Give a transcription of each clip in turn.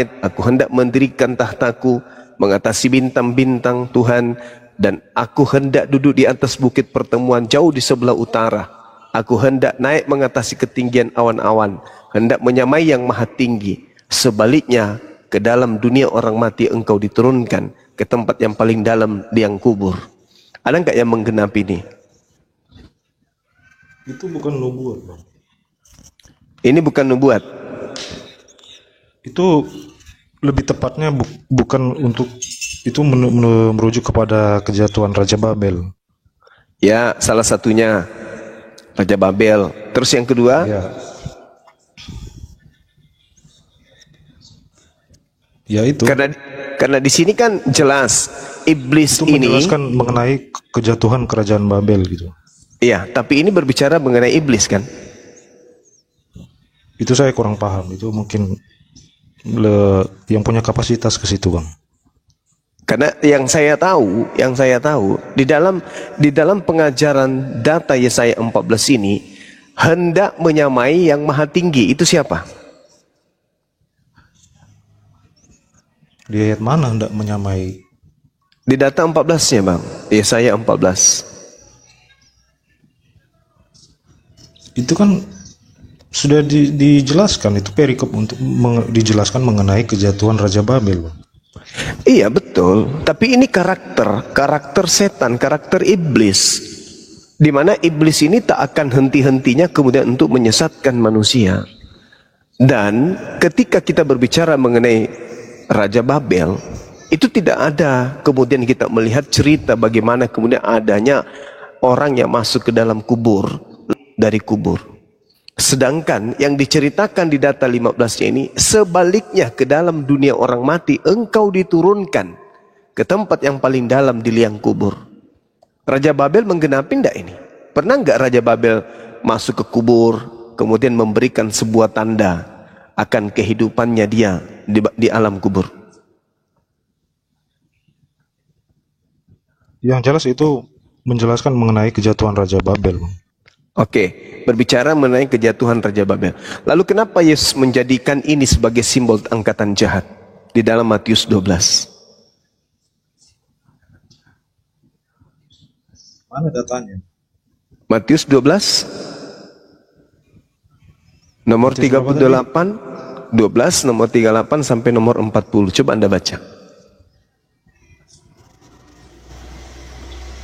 aku hendak mendirikan tahtaku mengatasi bintang-bintang Tuhan, dan aku hendak duduk di atas bukit pertemuan jauh di sebelah utara. Aku hendak naik mengatasi ketinggian awan-awan, hendak menyamai yang maha tinggi. Sebaliknya, ke dalam dunia orang mati engkau diturunkan, ke tempat yang paling dalam liang kubur. Ada enggak yang menggenapi ini? Itu bukan nubuat, Bang. Ini bukan nubuat. Itu lebih tepatnya bukan untuk itu merujuk kepada kejatuhan Raja Babel. Ya, salah satunya Raja Babel. Terus yang kedua? Ya itu. Karena di sini kan jelas iblis itu ini menjelaskan mengenai kejatuhan kerajaan Babel gitu. Iya, tapi ini berbicara mengenai iblis kan? Itu saya kurang paham. Itu mungkin yang punya kapasitas ke situ, Bang. Karena yang saya tahu di dalam pengajaran data Yesaya 14 ini hendak menyamai yang maha tinggi. Itu siapa? Di ayat mana hendak menyamai? Di data 14-nya, Bang. Yesaya 14. Itu kan sudah dijelaskan, itu perikop untuk dijelaskan mengenai kejatuhan Raja Babel, Bang. Iya betul, tapi ini karakter setan, karakter iblis, di mana iblis ini tak akan henti-hentinya kemudian untuk menyesatkan manusia. Dan ketika kita berbicara mengenai Raja Babel, itu tidak ada kemudian kita melihat cerita bagaimana kemudian adanya orang yang masuk ke dalam kubur, dari kubur. Sedangkan yang diceritakan di data 15-nya ini sebaliknya, ke dalam dunia orang mati engkau diturunkan ke tempat yang paling dalam di liang kubur. Raja Babel menggenapi enggak ini? Pernah enggak Raja Babel masuk ke kubur kemudian memberikan sebuah tanda akan kehidupannya dia di alam kubur? Yang jelas itu menjelaskan mengenai kejatuhan Raja Babel, Bang. Oke, berbicara mengenai kejatuhan Raja Babel. Lalu kenapa Yesus menjadikan ini sebagai simbol angkatan jahat di dalam Matius 12? Mana datanya? Matius 12 nomor 38, 12 nomor 38 sampai nomor 40. Coba Anda baca.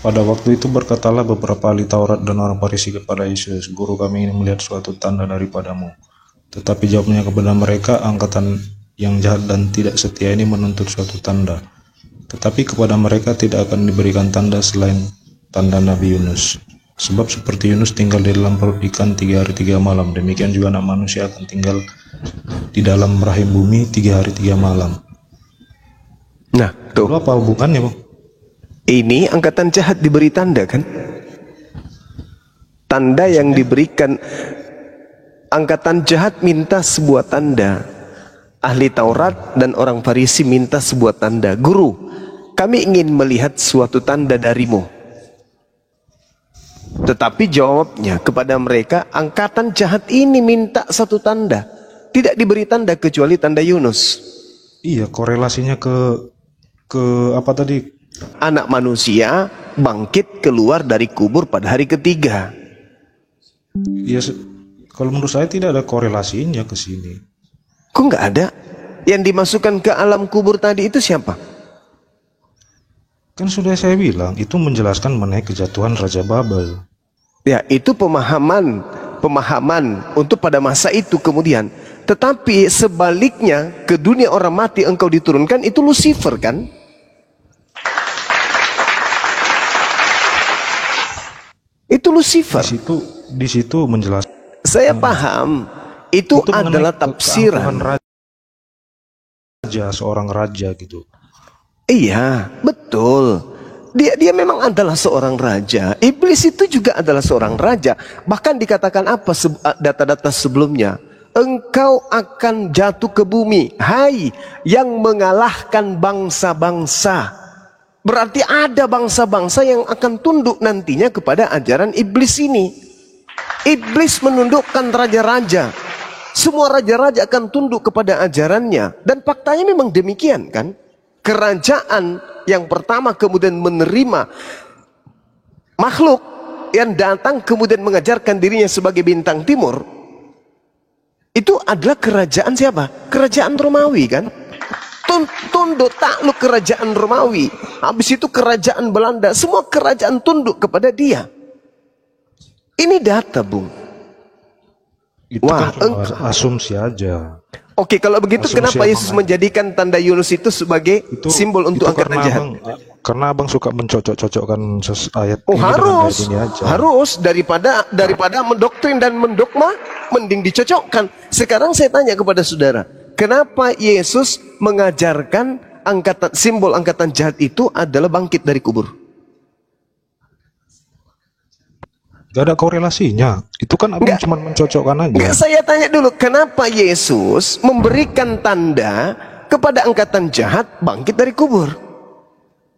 Pada waktu itu berkatalah beberapa ahli Taurat dan orang Farisi kepada Yesus, "Guru, kami ingin melihat suatu tanda daripadamu." Tetapi jawabnya kepada mereka, "Angkatan yang jahat dan tidak setia ini menuntut suatu tanda. Tetapi kepada mereka tidak akan diberikan tanda selain tanda Nabi Yunus. Sebab seperti Yunus tinggal di dalam perut ikan 3 hari 3 malam, demikian juga anak manusia akan tinggal di dalam rahim bumi 3 hari 3 malam." Nah, tuh. Lalu apa hubungannya, Bang? Ini angkatan jahat diberi tanda kan? Tanda yang diberikan, angkatan jahat minta sebuah tanda. Ahli Taurat dan orang Farisi minta sebuah tanda. "Guru, kami ingin melihat suatu tanda darimu." Tetapi jawabnya kepada mereka, angkatan jahat ini minta satu tanda. Tidak diberi tanda kecuali tanda Yunus. Iya, korelasinya ke apa tadi? Anak manusia bangkit keluar dari kubur pada hari ketiga. Ya, kalau menurut saya tidak ada korelasinya ke sini. Kok nggak ada? Yang dimasukkan ke alam kubur tadi itu siapa? Kan sudah saya bilang, itu menjelaskan mengenai kejatuhan Raja Babel. Ya, itu pemahaman untuk pada masa itu kemudian. Tetapi sebaliknya, ke dunia orang mati engkau diturunkan, itu Lucifer kan? Itu Lucifer. Di situ menjelaskan. Saya paham. Itu adalah tafsiran. Seorang raja gitu. Iya, betul. Dia memang adalah seorang raja. Iblis itu juga adalah seorang raja. Bahkan dikatakan apa data-data sebelumnya? Engkau akan jatuh ke bumi, hai yang mengalahkan bangsa-bangsa. Berarti ada bangsa-bangsa yang akan tunduk nantinya kepada ajaran iblis ini. Iblis menundukkan raja-raja. Semua raja-raja akan tunduk kepada ajarannya. Dan faktanya memang demikian kan. Kerajaan yang pertama kemudian menerima makhluk yang datang kemudian mengajarkan dirinya sebagai bintang timur, itu adalah kerajaan siapa? Kerajaan Romawi kan. Tunduk takluk kerajaan Romawi. Habis itu kerajaan Belanda. Semua kerajaan tunduk kepada dia. Ini data, Bung. Itu kan cuma asumsi aja. Oke, kalau begitu Asumsi kenapa Yesus menjadikan tanda Yunus itu sebagai simbol untuk angkatan jahat? Karena abang suka mencocok-cocokkan ayat Oh, ini harus, dengan ayat ini aja. harus daripada mendoktrin dan mendogma, mending dicocokkan. Sekarang saya tanya kepada saudara, kenapa Yesus mengajarkan simbol angkatan jahat itu adalah bangkit dari kubur? Gak ada korelasinya. Itu kan abang cuma mencocokkan aja. Enggak, saya tanya dulu, kenapa Yesus memberikan tanda kepada angkatan jahat bangkit dari kubur?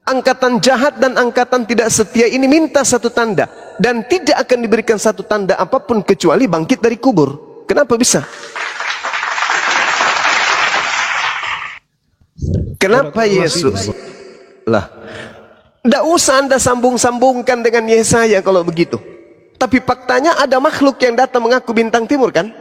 Angkatan jahat dan angkatan tidak setia ini minta satu tanda, dan tidak akan diberikan satu tanda apapun kecuali bangkit dari kubur. Kenapa bisa? Kenapa Yesus? Lah, tidak usah Anda sambung-sambungkan dengan Yesaya kalau begitu. Tapi faktanya ada makhluk yang datang mengaku bintang timur kan?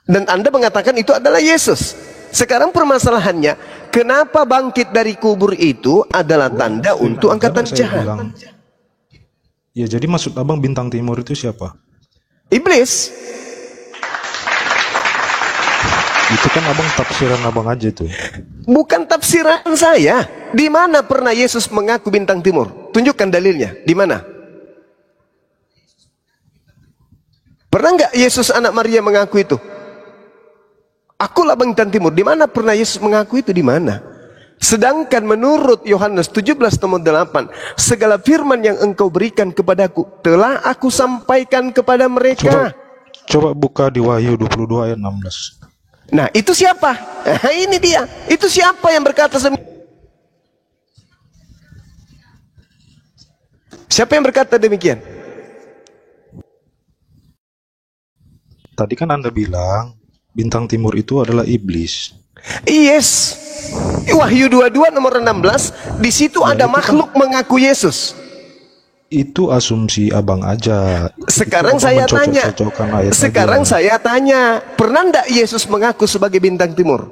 Dan Anda mengatakan itu adalah Yesus. Sekarang permasalahannya, kenapa bangkit dari kubur itu adalah tanda untuk angkatan jahat? Ya, jadi maksud abang bintang timur itu siapa? Iblis. Itu kan abang tafsiran abang aja tuh. Bukan tafsiran saya. Di mana pernah Yesus mengaku bintang timur? Tunjukkan dalilnya. Di mana? Pernah nggak Yesus anak Maria mengaku itu? Akulah bintang timur. Di mana pernah Yesus mengaku itu? Di mana? Sedangkan menurut Yohanes 17:8, segala firman yang engkau berikan kepadaku telah aku sampaikan kepada mereka. Coba buka di Wahyu 22 ayat 16. Nah, itu siapa? Nah, ini dia. Itu siapa yang berkata siapa yang berkata demikian? Tadi kan Anda bilang bintang timur itu adalah iblis. Yes. Wahyu 22 nomor 16, di situ ada makhluk mengaku Yesus. Itu asumsi abang aja. Sekarang saya tanya, pernah enggak Yesus mengaku sebagai bintang timur?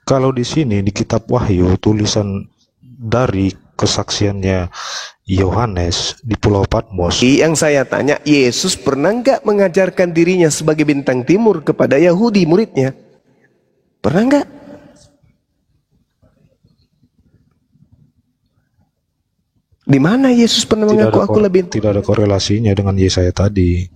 Kalau di sini di kitab Wahyu tulisan dari kesaksiannya Yohanes di Pulau Patmos. Yang saya tanya, Yesus pernah enggak mengajarkan dirinya sebagai bintang timur kepada Yahudi muridnya? Pernah enggak? Di mana Yesus pernah mengaku aku lebih? Tidak ada korelasinya dengan Yesaya tadi.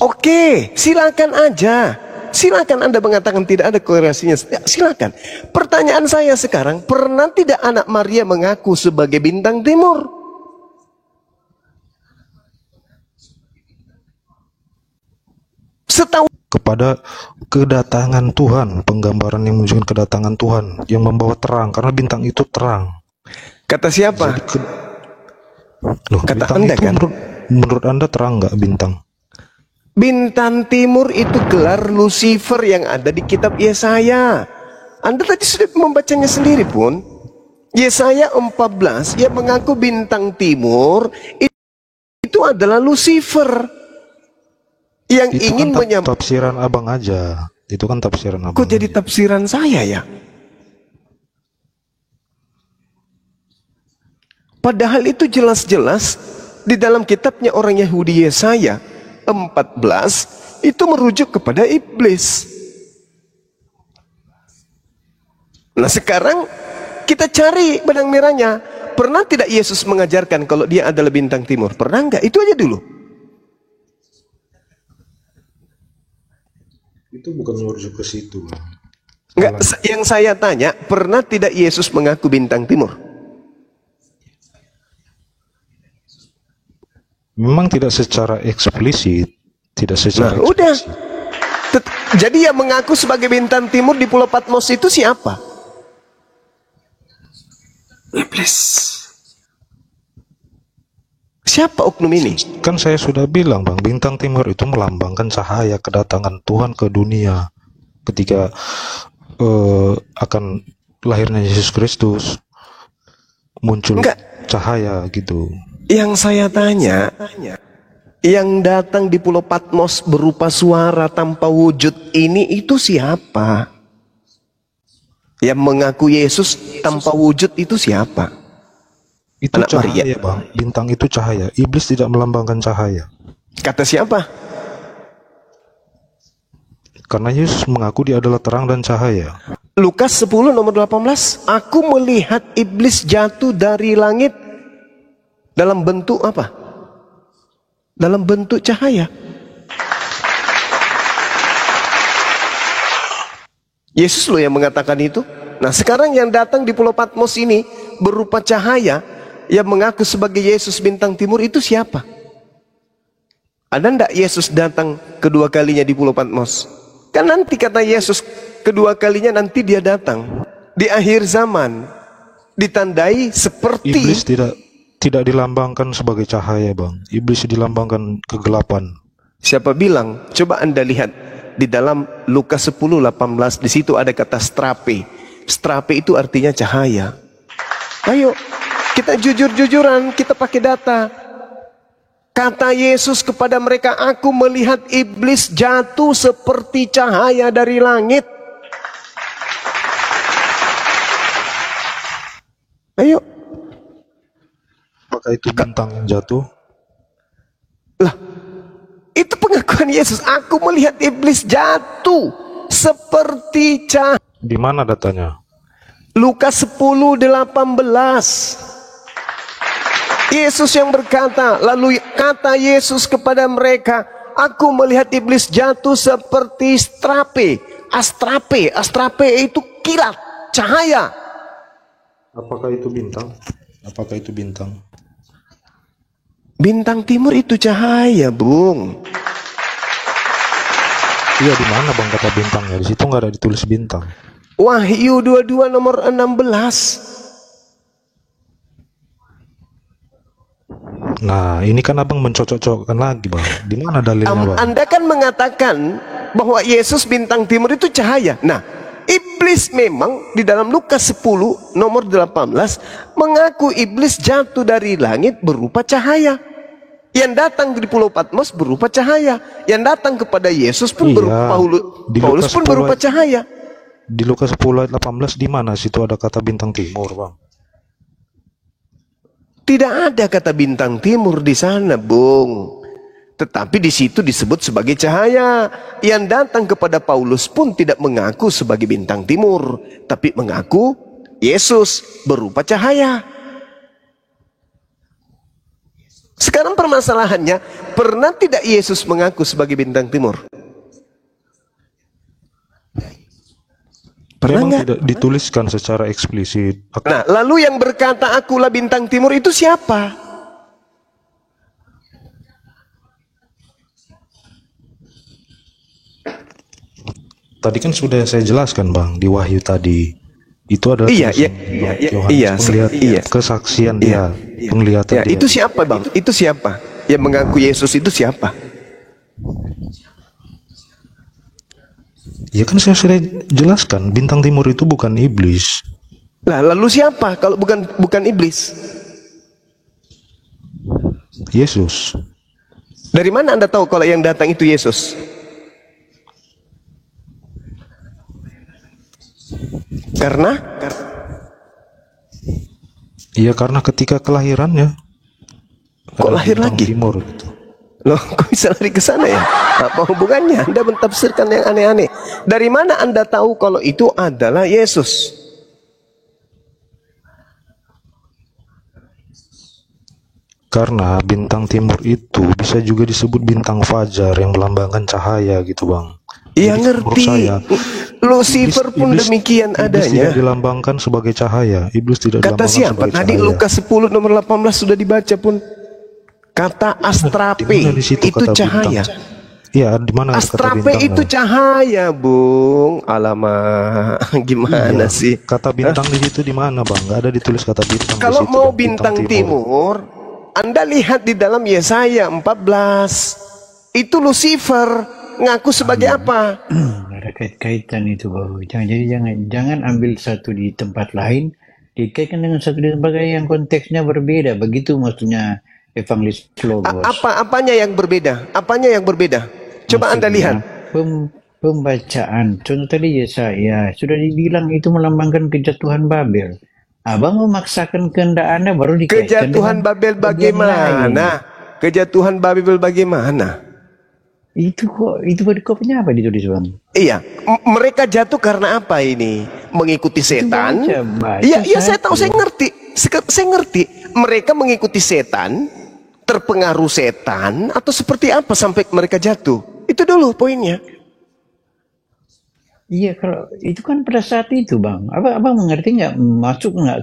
Oke, silakan aja. Silakan Anda mengatakan tidak ada korelasinya. Silakan. Pertanyaan saya sekarang, pernah tidak anak Maria mengaku sebagai bintang timur? Setahu Kepada kedatangan Tuhan, penggambaran yang menunjukkan kedatangan Tuhan yang membawa terang, karena bintang itu terang. kata siapa? Kata Anda kan? Menurut Anda terang nggak bintang? Bintang timur itu gelar Lucifer yang ada di kitab Yesaya. Anda tadi sudah membacanya sendiri pun. Yesaya 14 yang mengaku bintang timur itu adalah Lucifer yang itu ingin kan menyampaikan. Tafsiran abang aja. Itu kan tafsiran abang. Kok jadi tafsiran saya ya? Padahal itu jelas-jelas di dalam kitabnya orang Yahudi Yesaya 14 itu merujuk kepada iblis. Nah, sekarang kita cari benang merahnya. Pernah tidak Yesus mengajarkan kalau dia adalah bintang timur? Pernah enggak? Itu aja dulu. Itu bukan merujuk ke situ. Enggak, yang saya tanya, pernah tidak Yesus mengaku bintang timur? Memang tidak secara eksplisit, tidak secara Nah, udah. eksplisit. Jadi yang mengaku sebagai bintang timur di Pulau Patmos itu siapa? Iblis. Siapa oknum ini? Kan saya sudah bilang bang, bintang timur itu melambangkan cahaya kedatangan Tuhan ke dunia ketika akan lahirnya Yesus Kristus, muncul cahaya gitu. Yang saya tanya, yang datang di Pulau Patmos berupa suara tanpa wujud ini itu siapa? Yang mengaku Yesus tanpa wujud itu siapa? Itu Anak cahaya Maria. bang, bintang itu cahaya. Iblis tidak melambangkan cahaya. Kata siapa? Karena Yesus mengaku dia adalah terang dan cahaya. Lukas 10 nomor 18. Aku melihat iblis jatuh dari langit dalam bentuk apa? Dalam bentuk cahaya. Yesus loh yang mengatakan itu. Nah sekarang yang datang di Pulau Patmos ini berupa cahaya yang mengaku sebagai Yesus bintang timur itu siapa? Ada ndak Yesus datang kedua kalinya di Pulau Patmos? Kan nanti kata Yesus kedua kalinya nanti dia datang di akhir zaman, ditandai seperti Iblis tidak dilambangkan sebagai cahaya bang. Iblis dilambangkan kegelapan. Siapa bilang? Coba Anda lihat di dalam Lukas 10:18 di situ ada kata strape. Strape itu artinya cahaya. Ayo kita jujur-jujuran, kita pakai data. Kata Yesus kepada mereka, aku melihat iblis jatuh seperti cahaya dari langit. Ayo. Apakah itu bintang yang jatuh? Lah, itu pengakuan Yesus. Aku melihat iblis jatuh seperti cahaya. Di mana datanya? Lukas 10:18. Yesus yang berkata, lalu kata Yesus kepada mereka, aku melihat iblis jatuh seperti strape. Astrape, astrape itu kilat, cahaya. Apakah itu bintang? Apakah itu bintang? Bintang timur itu cahaya, Bung. Iya, di mana bang kata bintangnya? Di situ nggak ada ditulis bintang. Wahyu 22 nomor 16. Nah, ini kan abang mencocok-cocokkan lagi bang. Di mana dalilnya bang? Anda kan mengatakan bahwa Yesus bintang timur itu cahaya. Nah, iblis memang di dalam Lukas 10 nomor 18 mengaku iblis jatuh dari langit berupa cahaya. Yang datang di Pulau Patmos berupa cahaya. Yang datang kepada Yesus pun berupa Paulus pun berupa cahaya. Di Lukas 10 ayat 18 di mana situ ada kata bintang timur bang? Tidak ada kata bintang timur di sana, Bung. Tetapi di situ disebut sebagai cahaya. Yang datang kepada Paulus pun tidak mengaku sebagai bintang timur, tapi mengaku Yesus berupa cahaya. Sekarang permasalahannya, pernah tidak Yesus mengaku sebagai bintang timur? Pernah Memang nggak? tidak dituliskan secara eksplisit. Nah, lalu yang berkata akulah bintang timur itu siapa? Tadi kan sudah saya jelaskan bang di Wahyu tadi. Itu adalah kesaksian dia, penglihatan dia. Itu siapa bang? Itu siapa? Yang mengaku Yesus itu siapa? Ya kan saya sudah jelaskan, bintang timur itu bukan iblis. Lah, lalu siapa kalau bukan iblis? Yesus. Dari mana Anda tahu kalau yang datang itu Yesus? Karena Iya, karena ketika kelahirannya kok lahir lagi? Timur gitu. Loh, kok bisa lari ke sana ya? Apa hubungannya? Anda mentafsirkan yang aneh-aneh. Dari mana Anda tahu kalau itu adalah Yesus? Karena bintang timur itu bisa juga disebut bintang fajar yang melambangkan cahaya gitu bang. Iya ngerti. Lucifer pun demikian adanya. Iblis tidak dilambangkan sebagai cahaya. Iblis tidak Kata dilambangkan siapa? sebagai Tadi cahaya. Lukas 10 nomor 18 sudah dibaca pun. Kata astrape itu cahaya. Iya, di mana kata Astrape bintang? itu cahaya, Bung. Alamak, gimana sih? Kata bintang di situ di mana, Bang? Nggak ada ditulis kata bintang. Kalau di situ, mau Bang. bintang timur, Anda lihat di dalam Yesaya 14. Itu Lucifer ngaku sebagai apa? Ada kait-kaitan itu baru. Jangan ambil satu di tempat lain dikaitkan dengan satu di tempat lain yang konteksnya berbeda. Begitu maksudnya evangelis Logos. Apanya yang berbeda? Apanya yang berbeda? Coba Anda lihat. Pembacaan. Contoh tadi Yesaya sudah dibilang itu melambangkan kejatuhan Babel. Abang memaksakan kehendak Anda baru dikaitkan Kejatuhan Babel bagaimana? Kejatuhan Babel bagaimana? Itu kodenya apa ditulis bang? Iya, mereka jatuh karena apa ini? Mengikuti setan. Iya, saya tahu, saya ngerti. Saya ngerti. Mereka mengikuti setan, terpengaruh setan, atau seperti apa sampai mereka jatuh? Itu dulu poinnya. Iya, kalau itu kan pada saat itu bang. Abang mengerti nggak? Masuk nggak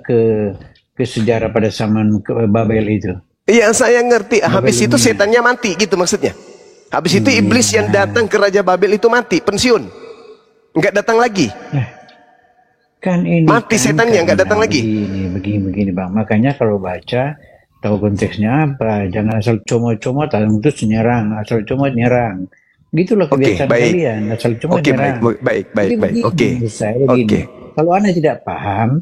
ke sejarah pada zaman Babel itu? Iya, saya ngerti. Habis itu setannya mati, gitu maksudnya. Habis itu iblis yang datang ke Raja Babel itu mati, pensiun. Nggak datang lagi. Kan ini mati kan, setannya, nggak datang lagi. Begini bang. Makanya kalau baca, tahu konteksnya apa. Jangan asal comot-comot, terus nyerang. Asal comot nyerang. Gitulah kebiasaan kalian. Asal comot nyerang. Baik. Oke. Kalau Anda tidak paham,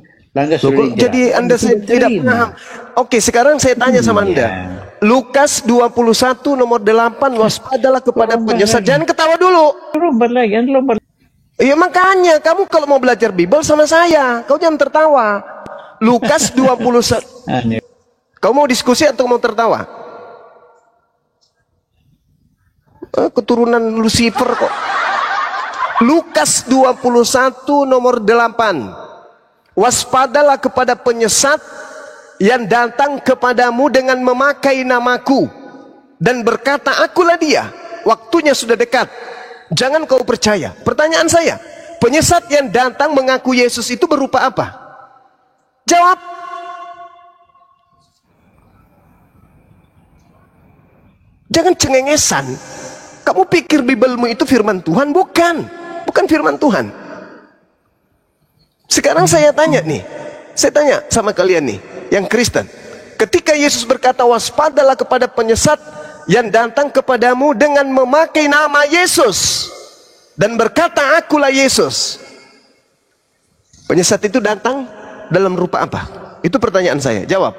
jadi Anda tidak paham. Oke, sekarang saya tanya sama Anda. Lukas 21 nomor 8, waspadalah kepada penyesat. Jangan ketawa dulu. Lompat lagi. Iya makanya, kamu kalau mau belajar Bible sama saya, kau jangan tertawa. Lukas 21. Kau mau diskusi atau mau tertawa? Keturunan Lucifer kok. Lukas 21 nomor 8. Waspadalah kepada penyesat yang datang kepadamu dengan memakai namaku dan berkata, akulah dia, waktunya sudah dekat, jangan kau percaya. Pertanyaan saya, penyesat yang datang mengaku Yesus itu berupa apa? Jawab. Jangan cengengesan. Kamu pikir Biblemu itu firman Tuhan? Bukan firman Tuhan. Sekarang saya tanya nih, saya tanya sama kalian nih, yang Kristen. Ketika Yesus berkata, waspadalah kepada penyesat yang datang kepadamu dengan memakai nama Yesus dan berkata, akulah Yesus. Penyesat itu datang dalam rupa apa? Itu pertanyaan saya, jawab.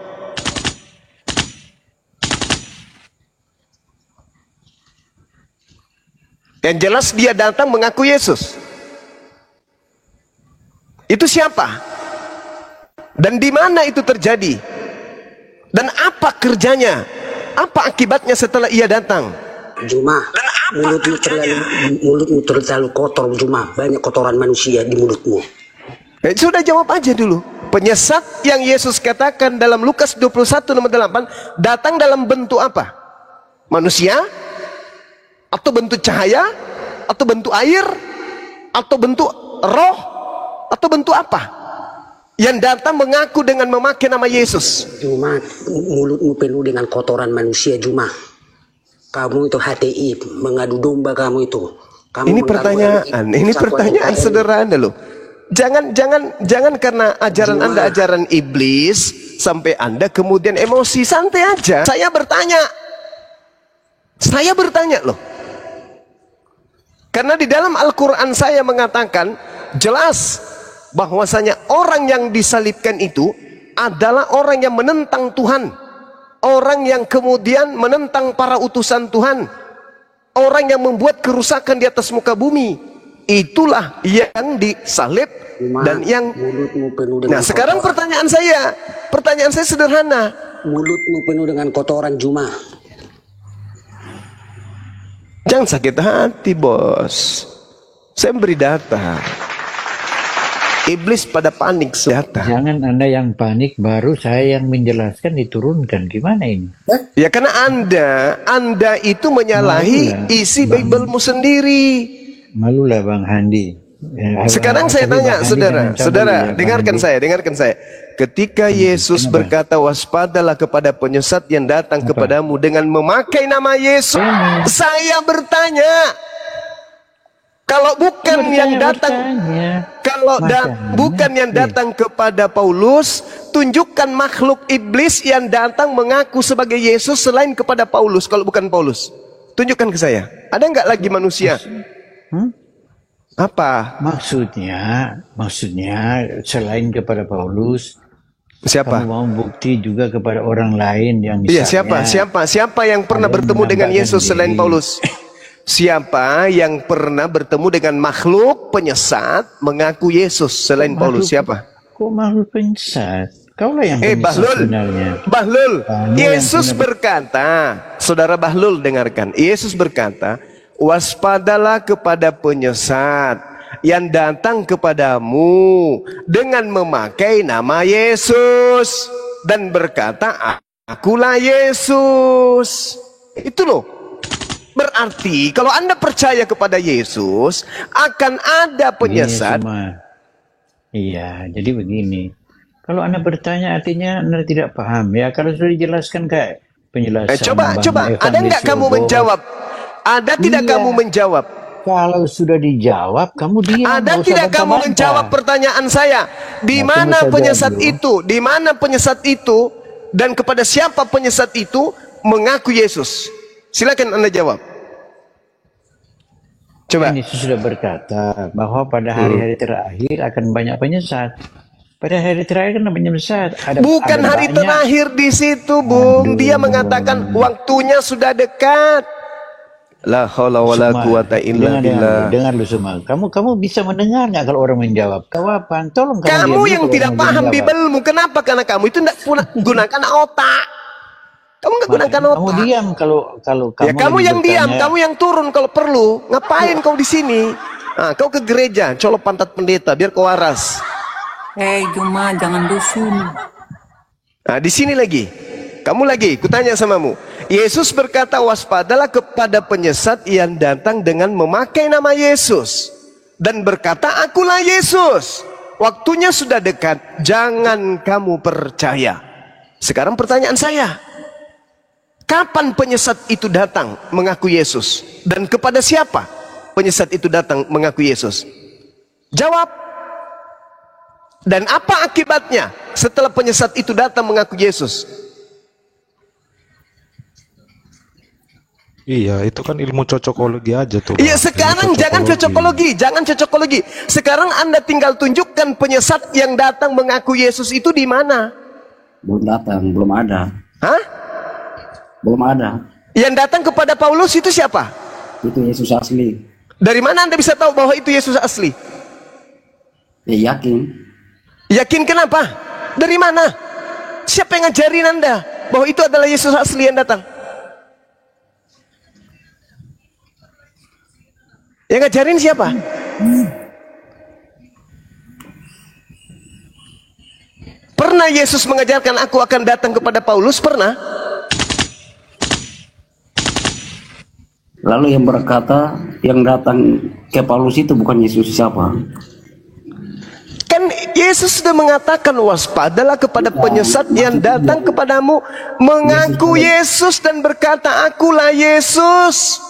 Yang jelas dia datang mengaku Yesus. Itu siapa? Dan di mana itu terjadi? Dan apa kerjanya? Apa akibatnya setelah ia datang? Juma, mulutmu terlalu kotor, Juma. Banyak kotoran manusia di mulutmu. Sudah jawab aja dulu. Penyesat yang Yesus katakan dalam Lukas 21 nomor 8 datang dalam bentuk apa? Manusia? Atau bentuk cahaya? Atau bentuk air? Atau bentuk roh? Atau bentuk apa? Yang datang mengaku dengan memakai nama Yesus. Juma, mulutmu penuh dengan kotoran manusia, Juma. Kamu itu HTI, mengadu domba kamu itu. Kamu ini pertanyaan sederhana loh. Jangan karena ajaran Juma. Anda ajaran iblis sampai Anda kemudian emosi. Santai aja. Saya bertanya loh. Karena di dalam Al-Quran saya mengatakan jelas bahwasanya orang yang disalibkan itu adalah orang yang menentang Tuhan, orang yang kemudian menentang para utusan Tuhan, orang yang membuat kerusakan di atas muka bumi. Itulah yang disalib dan yang. Nah sekarang pertanyaan saya sederhana. Mulutmu penuh dengan kotoran, Juma. Jangan sakit hati, bos. Saya beri data. Iblis pada panik senjata. Jangan Anda yang panik, baru saya yang menjelaskan diturunkan. Gimana ini? Ya karena Anda itu menyalahi isi Biblemu sendiri. Malulah Bang Handi. Sekarang saya tanya, saudara, dengarkan saya. Ketika Yesus berkata, waspadalah kepada penyesat yang datang kepadamu dengan memakai nama Yesus. Saya bertanya, kalau bukan yang datang, bukan yang datang kepada Paulus, tunjukkan makhluk iblis yang datang mengaku sebagai Yesus selain kepada Paulus, kalau bukan Paulus. Tunjukkan ke saya. Ada nggak lagi manusia? Apa? Maksudnya selain kepada Paulus, Siapa? kamu mau bukti juga kepada orang lain yang misalnya. Iya, siapa yang pernah ada yang bertemu dengan menampakkan Yesus selain diri. Paulus? Siapa yang pernah bertemu dengan makhluk penyesat mengaku Yesus selain Paulus? Siapa? Kok makhluk penyesat? Kaulah yang penyesat Bahlul. sebenarnya. Bahlul. Kamu Yesus yang punya- berkata, saudara Bahlul dengarkan. Yesus berkata, waspadalah kepada penyesat yang datang kepadamu dengan memakai nama Yesus dan berkata, akulah Yesus. Itu loh. Berarti kalau Anda percaya kepada Yesus, akan ada penyesat. Iya, jadi begini. Kalau Anda bertanya artinya Anda tidak paham. Ya, kalau sudah dijelaskan kayak penjelasan. Coba, Bang ada nggak kamu Yogo. menjawab? Ada tidak Iya. kamu menjawab? Kalau sudah dijawab, kamu diam. Ada nggak usah tidak kamu bantah-bantah. menjawab pertanyaan saya? Di Nah, mana tunggu saja penyesat dulu. itu? Di mana penyesat itu? Dan kepada siapa penyesat itu mengaku Yesus? Silakan Anda jawab. Coba. Kan Yesus sudah berkata bahwa pada hari-hari terakhir akan banyak penyesat. Pada hari terakhir kan penyesat. Bukan ada hari banyak. terakhir di situ, Bung. Aduh. Dia mengatakan waktunya sudah dekat. La haula wala Semua. quwata illa billah. Dengar lu semua. Kamu bisa mendengar nggak kalau orang menjawab? Kau apa? Tolong kamu diam Kamu dulu yang kalau tidak orang paham menjawab. Bibelmu, kenapa? Karena kamu itu tidak gunakan otak. Kamu nggak gunakan Kamu otak. diam kalau Ya kamu lagi yang diam, bertanya. kamu yang turun kalau perlu. Ngapain kau di sini? Ah, kau ke gereja, colok pantat pendeta biar kau waras. Cuma jangan dusun. Nah, di sini lagi. Kamu lagi, kutanya samamu. Yesus berkata, waspadalah kepada penyesat yang datang dengan memakai nama Yesus dan berkata, akulah Yesus. Waktunya sudah dekat, jangan kamu percaya. Sekarang pertanyaan saya, kapan penyesat itu datang mengaku Yesus? Dan kepada siapa penyesat itu datang mengaku Yesus? Jawab. Dan apa akibatnya setelah penyesat itu datang mengaku Yesus? Iya, itu kan ilmu cocokologi aja tuh. Iya, Bang. sekarang Ilmu jangan cocokologi. Sekarang Anda tinggal tunjukkan penyesat yang datang mengaku Yesus itu di mana? Belum datang, belum ada. Hah? Belum ada. Yang datang kepada Paulus itu siapa? Itu Yesus asli. Dari mana Anda bisa tahu bahwa itu Yesus asli? Ya yakin. Yakin kenapa? Dari mana? Siapa yang ngajarin Anda bahwa itu adalah Yesus asli yang datang? Yang ngajarin siapa? Pernah Yesus mengajarkan aku akan datang kepada Paulus? Pernah? Lalu yang berkata yang datang ke Paulus itu bukan Yesus siapa? Kan Yesus sudah mengatakan waspadalah kepada penyesat yang datang kepadamu mengaku Yesus dan berkata akulah Yesus.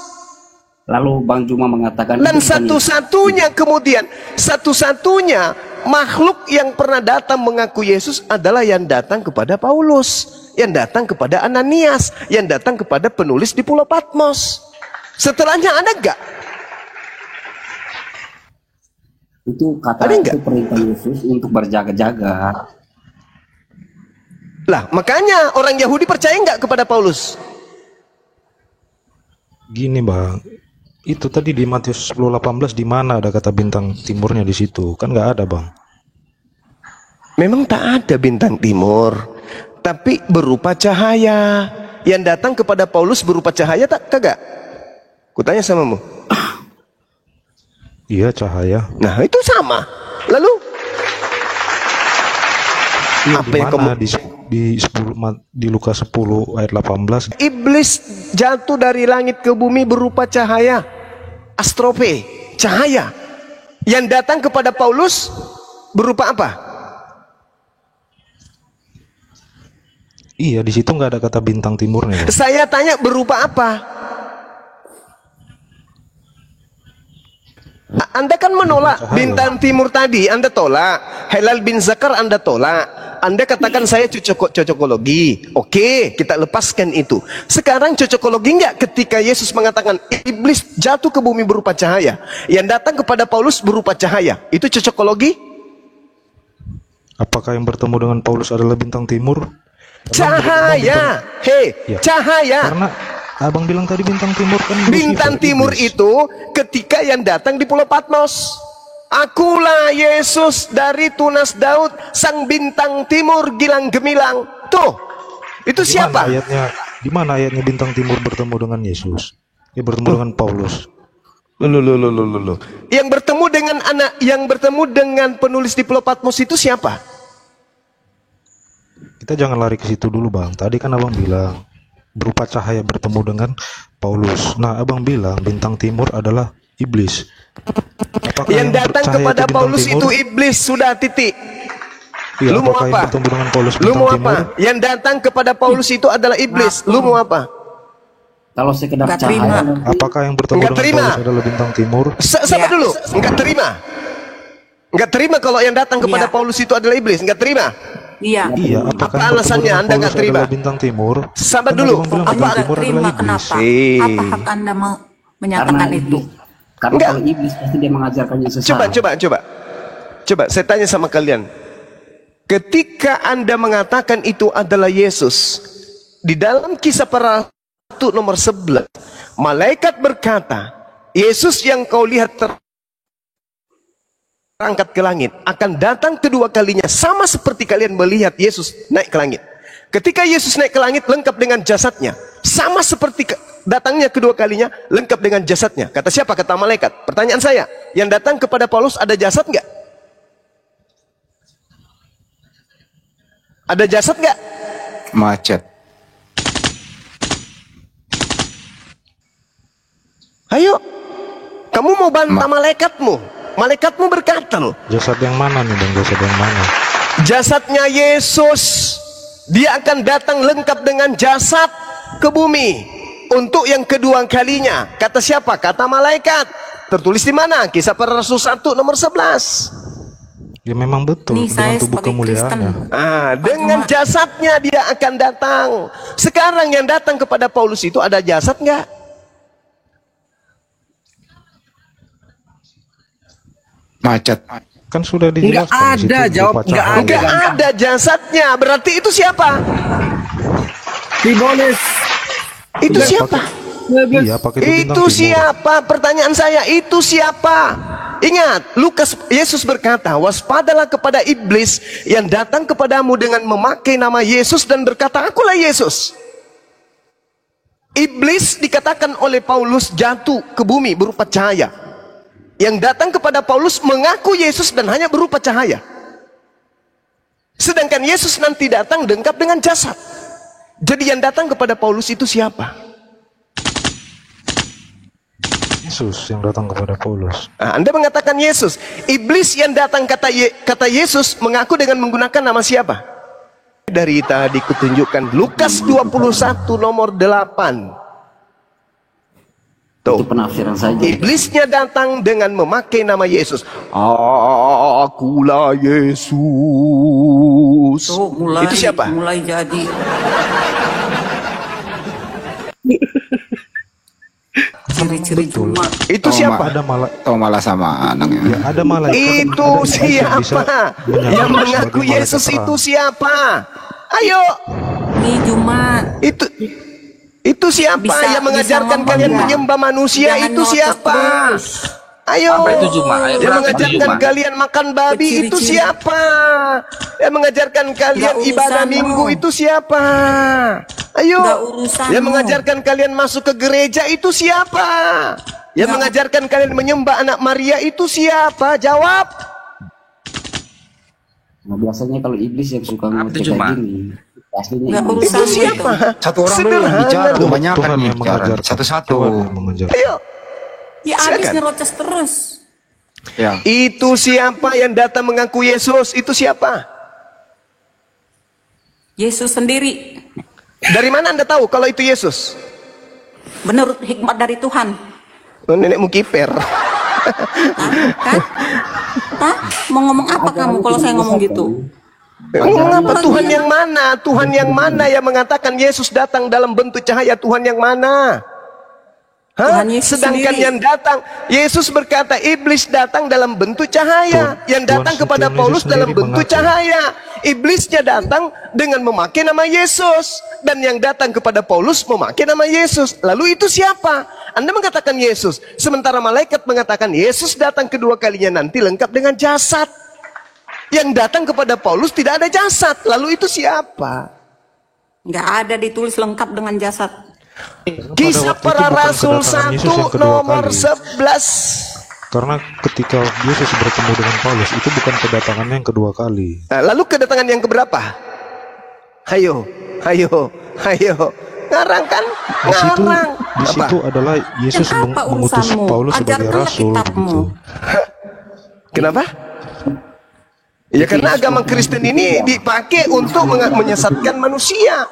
Lalu Bang Juma mengatakan Dan itu bukan Yesus. satu-satunya makhluk yang pernah datang mengaku Yesus adalah yang datang kepada Paulus, yang datang kepada Ananias, yang datang kepada penulis di Pulau Patmos. Setelahnya ada enggak? Itu kata Ada nggak? itu perintah Yesus untuk berjaga-jaga. Lah, makanya orang Yahudi percaya enggak kepada Paulus? Gini Bang, itu tadi di Matius 10:18 di mana ada kata bintang timurnya di situ? Kan nggak ada Bang. Memang tak ada bintang timur, tapi berupa cahaya. Yang datang kepada Paulus berupa cahaya tak kagak? Kutanya samamu. Iya, cahaya. Nah, itu sama. Lalu Iya, apa di yang mana? kamu Di Lukas 10 ayat 18. Iblis jatuh dari langit ke bumi berupa cahaya, astrope, cahaya. Yang datang kepada Paulus berupa apa? Iya, di situ nggak ada kata bintang timurnya. Bang. Saya tanya berupa apa? Anda kan menolak Cahaya. bintang timur tadi, Anda tolak. Helal bin Zakar Anda tolak. Anda katakan saya cocokologi. Oke, kita lepaskan itu. Sekarang cocokologi enggak ketika Yesus mengatakan iblis jatuh ke bumi berupa cahaya, yang datang kepada Paulus berupa cahaya. Itu cocokologi? Apakah yang bertemu dengan Paulus adalah bintang timur? Cahaya. Hei, Ya. cahaya. Karena abang bilang tadi bintang timur kan Bintang Lucifer, timur iblis. itu ketika yang datang di Pulau Patmos. Akulah Yesus dari tunas Daud, sang bintang timur gilang gemilang. Tuh, itu siapa? Di mana ayatnya bintang timur bertemu dengan Yesus? Dia bertemu dengan Paulus. Loh. Yang bertemu dengan penulis di Pulau Patmos itu siapa? Kita jangan lari ke situ dulu, Bang. Tadi kan abang bilang berupa cahaya bertemu dengan Paulus. Nah, abang bilang bintang timur adalah iblis. Apakah Yang datang bercahaya kepada bintang Paulus timur? itu iblis, sudah titik. Iya, Lu mau apakah yang apa? bertemu dengan Paulus Lu bintang mau timur? apa? Yang datang kepada Paulus itu adalah iblis. Lu mau apa? Kalau sekedar Nggak cahaya terima. nanti Apakah yang bertemu Enggak dengan terima. Paulus adalah bintang timur? Sabar Iya. dulu, enggak terima. Enggak terima kalau yang datang kepada Iya. Paulus itu adalah iblis, enggak terima. Iya. Iya, apakah Apa yang bertemu alasannya dengan Anda nggak Paulus terima? adalah bintang timur? Sabar Kan dulu. abang bilang Apa bintang nggak timur adalah terima? iblis. Kenapa? Eh. Apa hak Anda menyatakan itu? iblis. Karena Enggak. kalau iblis pasti dia mengajarkan yang sesat. Coba saya tanya sama kalian. Ketika Anda mengatakan itu adalah Yesus, di dalam Kisah Para Rasul nomor 11, malaikat berkata, Yesus yang kau lihat terangkat ke langit akan datang kedua kalinya, sama seperti kalian melihat Yesus naik ke langit. Ketika Yesus naik ke langit lengkap dengan jasadnya, sama seperti datangnya kedua kalinya lengkap dengan jasadnya. Kata siapa? Kata malaikat. Pertanyaan saya, yang datang kepada Paulus ada jasad nggak? Ada jasad nggak? Macet. Ayo, kamu mau bantah malaikatmu? Malaikatmu berkata loh, Jasad yang mana nih, Bang? Jasad yang mana? jasadnya Yesus, dia akan datang lengkap dengan jasad ke bumi untuk yang kedua kalinya. Kata siapa? Kata malaikat. Tertulis di mana? Kisah Para Rasul 1 nomor 11. Ya memang betul Nih, dengan saya tubuh sebagai kemuliaannya. Dengan jasadnya dia akan datang. Sekarang yang datang kepada Paulus itu ada jasad nggak? Macet. Kan sudah Nggak dijelaskan di situ ada, jawab berupa nggak cahaya. Nggak ada jasadnya. Berarti itu siapa? Tibolis. Itu siapa? Iya, pakai bintang Itu timur. siapa? Pertanyaan saya, itu siapa? Ingat, Yesus berkata, waspadalah kepada iblis yang datang kepadamu dengan memakai nama Yesus dan berkata, akulah Yesus. Iblis dikatakan oleh Paulus jatuh ke bumi berupa cahaya. Yang datang kepada Paulus mengaku Yesus dan hanya berupa cahaya. Sedangkan Yesus nanti datang lengkap dengan jasad. Jadi yang datang kepada Paulus itu siapa? Yesus yang datang kepada Paulus. Nah, Anda mengatakan Yesus. Iblis yang datang kata Yesus mengaku dengan menggunakan nama siapa? Dari tadi kutunjukkan Lukas 21 nomor 8. Itu Tuh, penafsiran saja. iblisnya datang dengan memakai nama Yesus. Akulah Yesus. Tuh, mulai, Itu siapa? Mulai jadi. Ciri-ciri cuma. Itu siapa? Ada malah Oh malah sama anaknya. ya, ada malaikat. Itu ada iblis yang bisa siapa? menyamar Yang mengaku sebagai malaikat Yesus terang. itu siapa? Ayo, Ini Jumat. itu siapa Bisa- yang mengajarkan bisa kalian ngomong ya. menyembah manusia? Jangan Itu ngotot siapa? terus. Ayo, Apa itu Juma? Ayo, yang berapa mengajarkan Juma? kalian makan babi itu Ciri-ciri. siapa? Yang mengajarkan kalian Nggak ibadah urusanmu. minggu itu siapa? Ayo, Nggak urusanmu. yang mengajarkan kalian masuk ke gereja itu siapa? Yang Nggak. mengajarkan kalian menyembah anak Maria itu siapa? Jawab. Nah, biasanya kalau iblis yang suka Apa ngoceh itu cuma? kayak gini, aslinya Nggak iblis. urusan. Itu siapa? Satu orang dulu yang Sederhana. bicara, Tuh. kebanyakan Tuhan nih yang bicara. mengajar. Satu-satu. Tuhan yang mengajar. Ayo. Ya habis Silakan. nyerocos terus. Ya. Itu siapa yang datang mengaku Yesus? Itu siapa? Yesus sendiri. Dari mana Anda tahu kalau itu Yesus? Menurut hikmat dari Tuhan. Oh, nenekmu kiper. Kan? Hah? Mau ngomong apa kamu kalau saya ngomong gitu? Mengapa Tuhan yang mana? Tuhan yang mana yang mengatakan Yesus datang dalam bentuk cahaya? Tuhan yang mana? Hah? Tuhan Yesus Sedangkan sendiri. yang datang, Yesus berkata iblis datang dalam bentuk cahaya. Yang datang Tuhan kepada Yesus Paulus dalam sendiri bentuk mengaku. cahaya. Iblisnya datang dengan memakai nama Yesus. Dan yang datang kepada Paulus memakai nama Yesus. Lalu itu siapa? Anda mengatakan Yesus. Sementara malaikat mengatakan Yesus datang kedua kalinya nanti lengkap dengan jasad. Yang datang kepada Paulus tidak ada jasad. Lalu itu siapa? Nggak ada ditulis lengkap dengan jasad. Kisah waktu itu para bukan Rasul kedatangan Yesus yang 1 kedua nomor kali. 11. Karena ketika Yesus bertemu dengan Paulus itu bukan kedatangannya yang kedua kali. Nah, lalu kedatangan yang keberapa? Hayo, hayo, hayo. Ngarang kan? Di situ, Ngarang. di situ adalah Yesus Yang apa mengutus urusanmu? Paulus sebagai Ajarkanlah rasul. kitabmu. Begitu. Kenapa? Ya karena agama Kristen ini dipakai untuk menyesatkan manusia.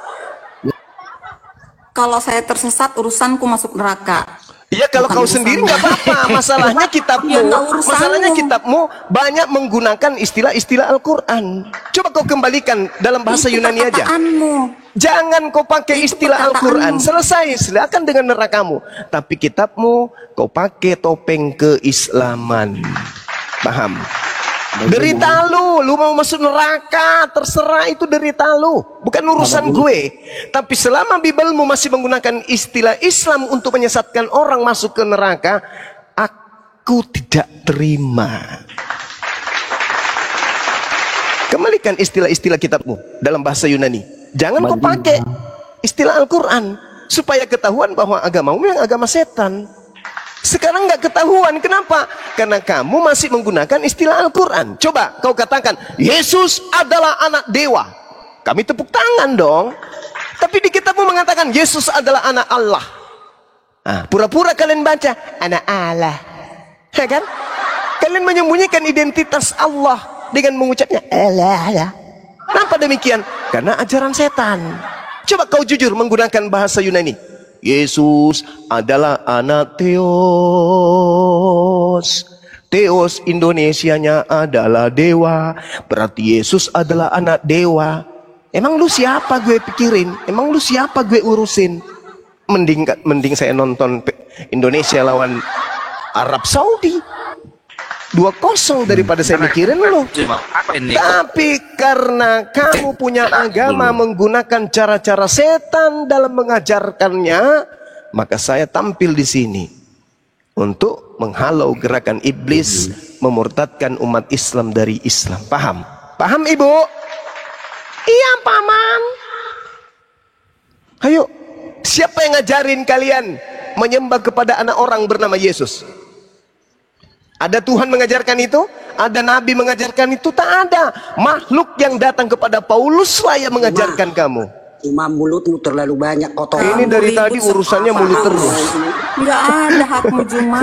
Kalau saya tersesat, urusanku masuk neraka. Iya kalau Bukan kau sendiri nggak urusanmu. apa-apa. Masalahnya kitabmu, Ya, nggak urusanmu. masalahnya kitabmu banyak menggunakan istilah-istilah Al-Quran. Coba kau kembalikan dalam bahasa Itu Yunani aja. perkataanmu. Jangan kau pakai Itu istilah Al-Quran. perkataanmu. Selesai, silakan dengan nerakamu. Tapi kitabmu kau pakai topeng keislaman. Paham? Derita lu mau masuk neraka, terserah itu derita lu, bukan urusan gue. Tapi selama Bibelmu masih menggunakan istilah Islam untuk menyesatkan orang masuk ke neraka, aku tidak terima. Kembalikan istilah-istilah kitabmu dalam bahasa Yunani. Jangan kau pakai istilah Al-Quran supaya ketahuan bahwa agamamu yang agama setan. Sekarang nggak ketahuan, kenapa? Karena kamu masih menggunakan istilah Al-Quran. Coba kau katakan Yesus adalah anak dewa, kami tepuk tangan dong. Tapi di kitabmu mengatakan Yesus adalah anak Allah. Pura-pura kalian baca anak Allah, ya kan? Kalian menyembunyikan identitas Allah dengan mengucapnya Allah. Kenapa demikian? Karena ajaran setan. Coba kau jujur menggunakan bahasa Yunani. Yesus adalah anak Theos. Theos Indonesianya adalah dewa. Berarti Yesus adalah anak dewa. Emang lu siapa gue pikirin? Emang lu siapa gue urusin? Mending saya nonton Indonesia lawan Arab Saudi 2-0 daripada saya mikirin lu. Tapi karena kamu punya agama menggunakan cara-cara setan dalam mengajarkannya, maka saya tampil di sini untuk menghalau gerakan iblis memurtadkan umat Islam dari Islam. Paham? Paham Ibu? Iya paman. Ayo, siapa yang ngajarin kalian menyembah kepada anak orang bernama Yesus? Ada Tuhan mengajarkan itu? Ada Nabi mengajarkan itu? Tak ada. Makhluk yang datang kepada Paulus lah yang mengajarkan kamu. Cuma mulutmu terlalu banyak kotoran. Ini dari tadi urusannya mulut terus. Nggak ada hakmu Juma.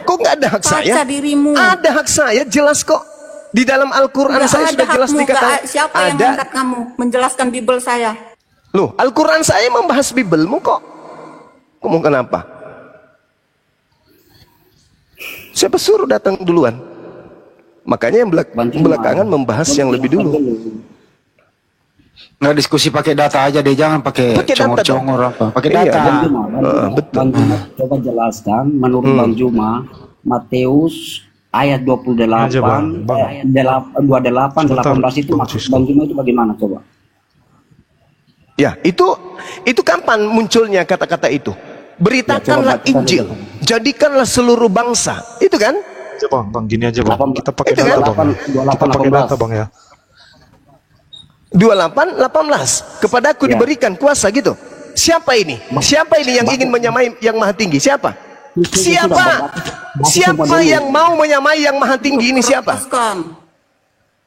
Kok nggak ada hak saya? Baca dirimu. Ada hak saya, jelas kok. Di dalam Al-Quran Nggak saya ada sudah jelas hakmu. dikatakan. Siapa yang Ada. angkat kamu menjelaskan Bibel saya? Loh, Al-Quran saya membahas Bibelmu kok. Kamu kenapa? Siapa suruh datang duluan? Makanya yang belakangan membahas yang lebih dulu. Nggak diskusi pakai data aja deh, jangan pakai Pakai data congor-congor apa. Pakai Iya, data. dan- betul. Bang Juma coba jelaskan menurut Bang Juma Matius ayat 28 Aja, Bang. ayat 28 Sebentar, 18 itu Bang maksud Sisko. Bang Juma itu bagaimana coba? Ya, itu kapan munculnya kata-kata itu? Beritakanlah Ya, coba Injil, jadikanlah seluruh bangsa. Itu kan? Aja Bang, gini aja Bang. Kita pakai Itu kan? data Bang. Kita pakai data Bang ya. 28:18. Kepadaku Ya. diberikan kuasa gitu. Siapa ini? Siapa ini yang ingin menyamai yang maha tinggi? Siapa? Siapa? Siapa yang mau menyamai yang maha tinggi ini siapa? Lepaskan.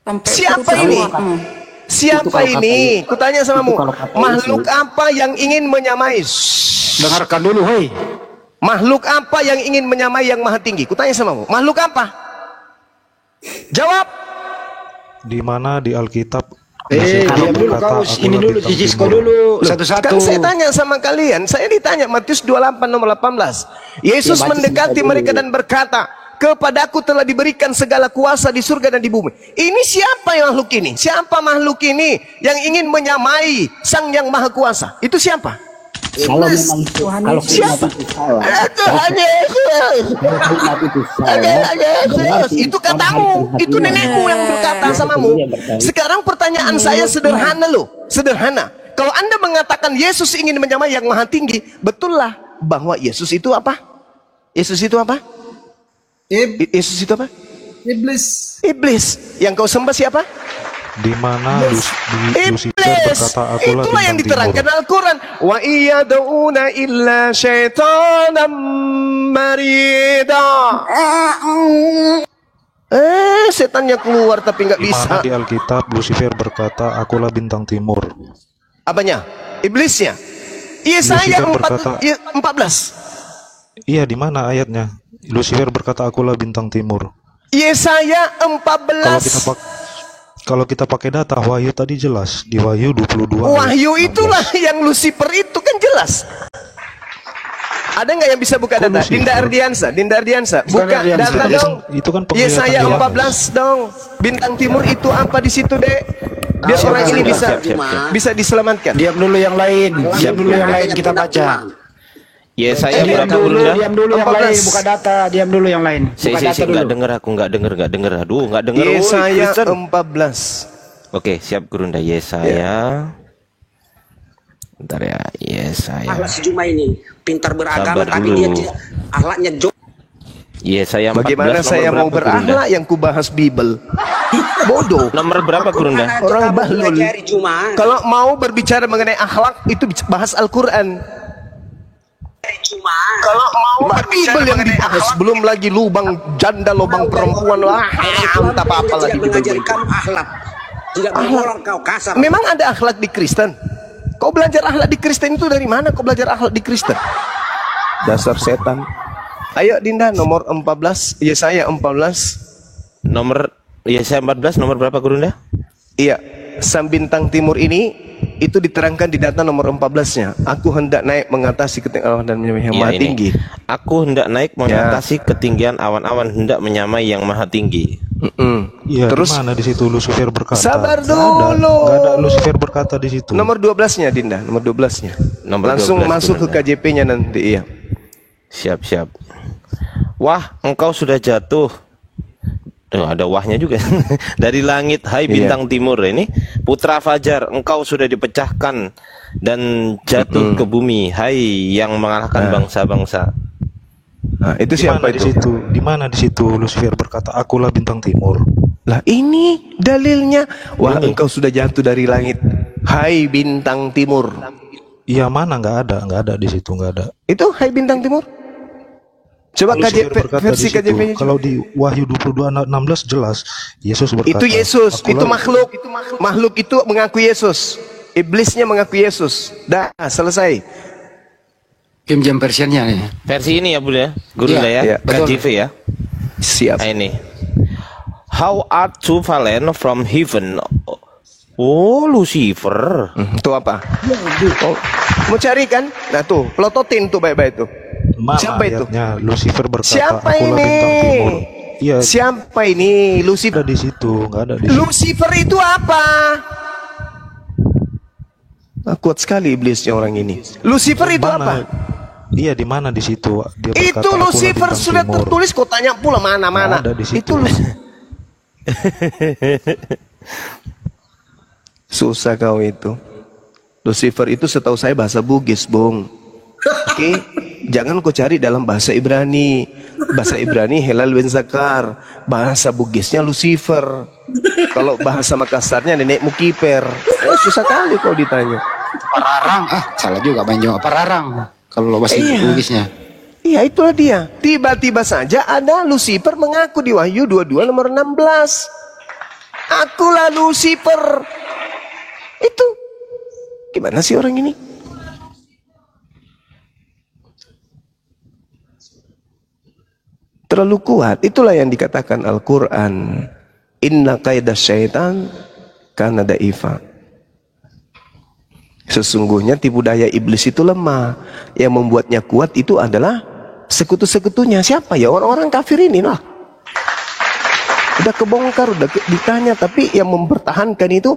Sampai Siapa terus ini? keluarmu. Siapa kalau kata ini? Kutanya samamu. itu kalau kata Makhluk Yesus. apa yang ingin menyamai? Dengarkan dulu, hei. Makhluk apa yang ingin menyamai yang maha tinggi? Kutanya samamu. Makhluk apa? Jawab. Di mana di Alkitab? Diam dulu berkata, kau, "Aku ini lebih dulu, tampil Cisco murah." dulu, Loh, satu-satu. Kan saya tanya sama kalian, saya ditanya Matius 28 nomor 18. Yesus Ya, baca mendekati sebentar mereka dulu. dan berkata, Kepadaku telah diberikan segala kuasa di surga dan di bumi. Ini siapa yang makhluk ini? Siapa makhluk ini yang ingin menyamai Sang Yang Maha Kuasa? Itu siapa? Kalau memang kalau Siapa? itu salah, Tuhan Yesus. kalau itu salah, Itu katamu, itu nenekmu yang berkata samamu. Sekarang pertanyaan saya sederhana loh, sederhana. Kalau Anda mengatakan Yesus ingin menyamai Yang Maha Tinggi, betullah bahwa Yesus itu apa? Yesus itu apa? Yesus itu apa? Iblis. Iblis. Yang kau sembah siapa? Di mana Lucifer Iblis. berkata, akulah Itulah yang bintang diterangkan timur. Al-Quran. Wa iyad'una illa syaitanam marida. Setannya keluar tapi nggak Di mana bisa. di Alkitab Lucifer berkata, akulah bintang timur. Apanya? Iblisnya. Yesaya Lucifer berkata- 14. Iya, di mana ayatnya? Lucifer berkata, akulah bintang timur. Yesaya Kalau kita 14. kalau kita pakai data Wahyu tadi jelas di Wahyu 22. Wahyu ayat itulah 16. yang Lucifer itu kan jelas. Ada nggak yang bisa buka Kok data? Lucifer? Dinda Ardiansa, buka Ardiansa. data dong. Itu kan penglihatan Yesaya Yohanes. 14 dong. Bintang timur itu apa di situ, Dek? Biar Siap, orang ini siap, bisa siap. bisa diselamatkan. Diam dulu yang lain. Diam dulu yang lain kita baca. Yesaya Diam berapa dulu, Gurunda? diam dulu yang 14. lain. Buka data. Diam dulu yang lain. Buka data Nggak dulu. denger aku, nggak denger. Aduh, nggak denger. Woi, Yesaya Kristen. 14. Oke, siap Gurunda. Yesaya. Bentar ya, Yesaya. Akhlak si Juma ini pintar beragama, Sabar tapi dulu. dia tidak akhlaknya jauh. Yesaya 14. Bagaimana saya nomor mau berapa, Gurunda? berakhlak yang kubahas Bible? Bodoh. Nomor berapa Gurunda? Orang bahlul. Cari Juma. Kalau mau berbicara mengenai akhlak itu bahas Al-Quran. Juma. Kalau mau Bible yang dibahas, belum lagi lubang janda, lubang perempuan lah, entah apa lagi tidak mengajari gitu. kamu akhlak. Tidak mengorong kau kasar. Memang ada akhlak di Kristen. Kau belajar akhlak di Kristen itu dari mana? Kau belajar akhlak di Kristen? Dasar setan. Ayo Dinda, nomor 14, Yesaya 14. Nomor Yesaya 14 nomor berapa Gurunda? Iya, sang bintang timur ini itu diterangkan di data nomor 14-nya. Aku hendak naik mengatasi ketinggian dan menyamai yang Iya, maha ini. tinggi. Aku hendak naik mengatasi ketinggian awan-awan, hendak menyamai yang maha tinggi. Iya, Terus di mana di situ Lucifer berkata? sabar Nggak ada. dulu. Nggak ada Lucifer berkata di situ. Nomor 12-nya Dinda, nomor 12-nya. Nomor Langsung 12, masuk ke Gurunda. KJP-nya nanti, iya. Siap. Wah, engkau sudah jatuh. Ada wahnya juga. Dari langit, hai bintang timur. Ini putra fajar, engkau sudah dipecahkan dan jatuh ke bumi, hai yang mengalahkan bangsa-bangsa. Nah, itu Di siapa mana di itu? situ? Di mana di situ Lucifer berkata, akulah bintang timur. Lah ini dalilnya. Wah, engkau sudah jatuh dari langit. Hai bintang timur. Iya, mana nggak ada di situ, nggak ada. Itu hai bintang timur. Coba Lucifer KJP, berkata versi di situ. KJP-nya. Kalau di Wahyu 22:16 jelas Yesus berkata. Itu Yesus, "Akulah-" itu makhluk. Makhluk itu mengaku Yesus. Iblisnya mengaku Yesus. Dah, selesai. King James versionnya nih. Versi ini ya Bunda ya, Gurunda Iya, ya, betul. KJV ya. Siap. Nah, ini. How art thou fallen from heaven? Oh, Lucifer. Itu apa? Oh, mau cari kan? Nah tuh, pelototin tuh baik-baik tuh. Mana Siapa itu? ayatnya? Lucifer berkata, Siapa akulah ini? bintang timur. Iya, Siapa ini? ada Lucifer. di situ, nggak ada di situ. Lucifer itu apa? Kuat sekali iblisnya orang ini. Lucifer itu Mana? apa? Iya, di mana di situ? Dia berkata, Itu "Akulah Lucifer bintang sudah timur." tertulis. Kau tanya pula mana-mana. Nggak ada di situ. Itu susah kau itu. Lucifer itu setahu saya bahasa Bugis, Bung. Oke, jangan kau cari dalam bahasa Ibrani. Bahasa Ibrani Helal bin Zakar. Bahasa Bugisnya Lucifer. Kalau bahasa Makassarnya Nenek Mukiper. Susah kali kau ditanya. Pararang. Salah juga main juga pararang. Kalau bahasa Inggrisnya. Iya, itulah dia. Tiba-tiba saja ada Lucifer mengaku di Wahyu 22 nomor 16. Akulah Lucifer. Itu. Gimana sih orang ini? Terlalu kuat. Itulah yang dikatakan Al-Quran. Inna kaidah syaitan kana da'ifa. Sesungguhnya tipu daya iblis itu lemah. Yang membuatnya kuat itu adalah sekutu-sekutunya. Siapa ya? Orang-orang kafir ini lah. Udah kebongkar, ditanya, tapi yang mempertahankan itu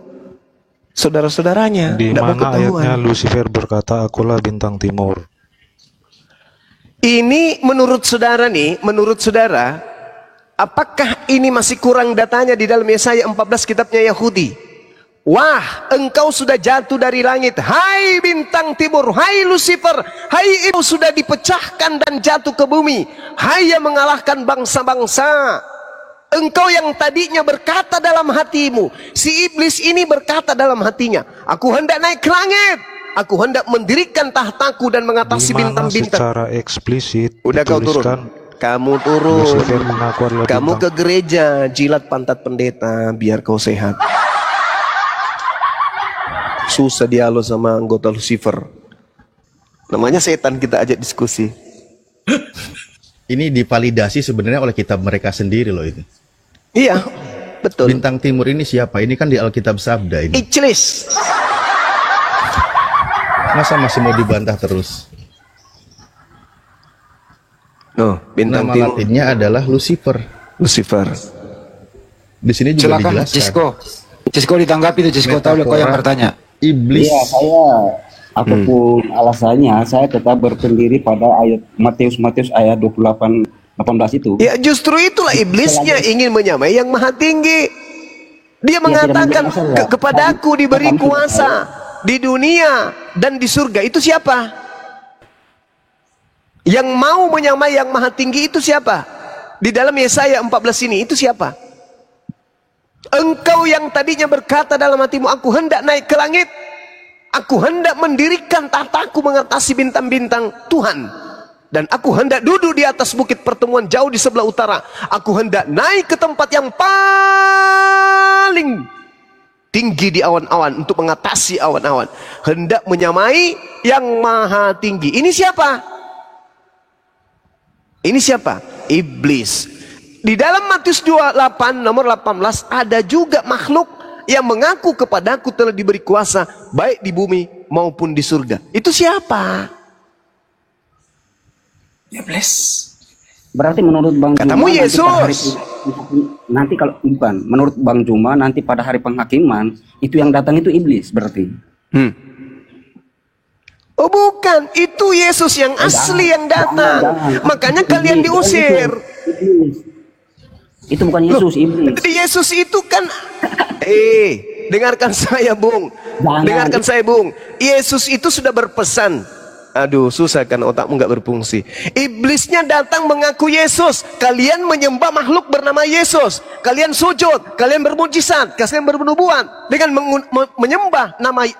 saudara-saudaranya. Di Nggak mau mana ketahuan. ayatnya Lucifer berkata, akulah bintang timur? Ini menurut saudara nih, menurut saudara, apakah ini masih kurang datanya di dalam Yesaya 14 kitabnya Yahudi? Wah, engkau sudah jatuh dari langit, hai bintang timur, hai Lucifer, hai ibu sudah dipecahkan dan jatuh ke bumi, hai yang mengalahkan bangsa-bangsa. Engkau yang tadinya berkata dalam hatimu, si iblis ini berkata dalam hatinya, aku hendak naik ke langit, aku hendak mendirikan tahtaku dan mengatasi Di mana bintang-bintang. secara eksplisit Udah kau turun, kamu turun, Lucifer mengaku adalah kamu bintang. ke gereja, jilat pantat pendeta biar kau sehat. Susah dialog sama anggota Lucifer. Namanya setan, kita ajak diskusi. Ini divalidasi sebenarnya oleh kitab mereka sendiri loh itu. Iya, betul. Bintang timur ini siapa? Ini kan di Alkitab Sabda ini. Iblis. Masa masih mau dibantah terus? Oh, bintang Nama timur. latinnya adalah Lucifer. Lucifer. Di sini juga Silakan dijelaskan. Cisco ditanggapi itu, Cisco tahu kok yang bertanya. Iblis. Iya, saya apapun alasannya, saya tetap berpendiri pada ayat Matius ayat 28-18 itu. Ya justru itulah iblisnya ingin menyamai yang maha tinggi. Dia mengatakan, kepadaku diberi kuasa di dunia dan di surga. Itu siapa? Yang mau menyamai yang maha tinggi itu siapa? Di dalam Yesaya 14 ini, itu siapa? Engkau yang tadinya berkata dalam hatimu, aku hendak naik ke langit, aku hendak mendirikan tahtaku mengatasi bintang-bintang Tuhan, dan aku hendak duduk di atas bukit pertemuan jauh di sebelah utara, aku hendak naik ke tempat yang paling tinggi di awan-awan untuk mengatasi awan-awan, hendak menyamai yang maha tinggi. Ini siapa? Ini siapa? Iblis. Di dalam Matius 28 nomor 18 ada juga makhluk yang mengaku kepadaku telah diberi kuasa baik di bumi maupun di surga. Itu siapa? Iblis. Berarti menurut Bang Katamu Juma Yesus. nanti kalau bukan, menurut Bang Juma nanti pada hari penghakiman itu yang datang itu iblis berarti. Oh bukan, itu Yesus yang asli yang datang. Makanya kalian diusir. Iblis. Itu bukan Yesus, iblis. Yesus itu kan dengarkan saya Bung. Dengarkan saya Bung. Yesus itu sudah berpesan. Aduh, susah kan otakmu nggak berfungsi. Iblisnya datang mengaku Yesus. Kalian menyembah makhluk bernama Yesus. Kalian sujud, kalian bermujizat, kalian bernubuat dengan menyembah nama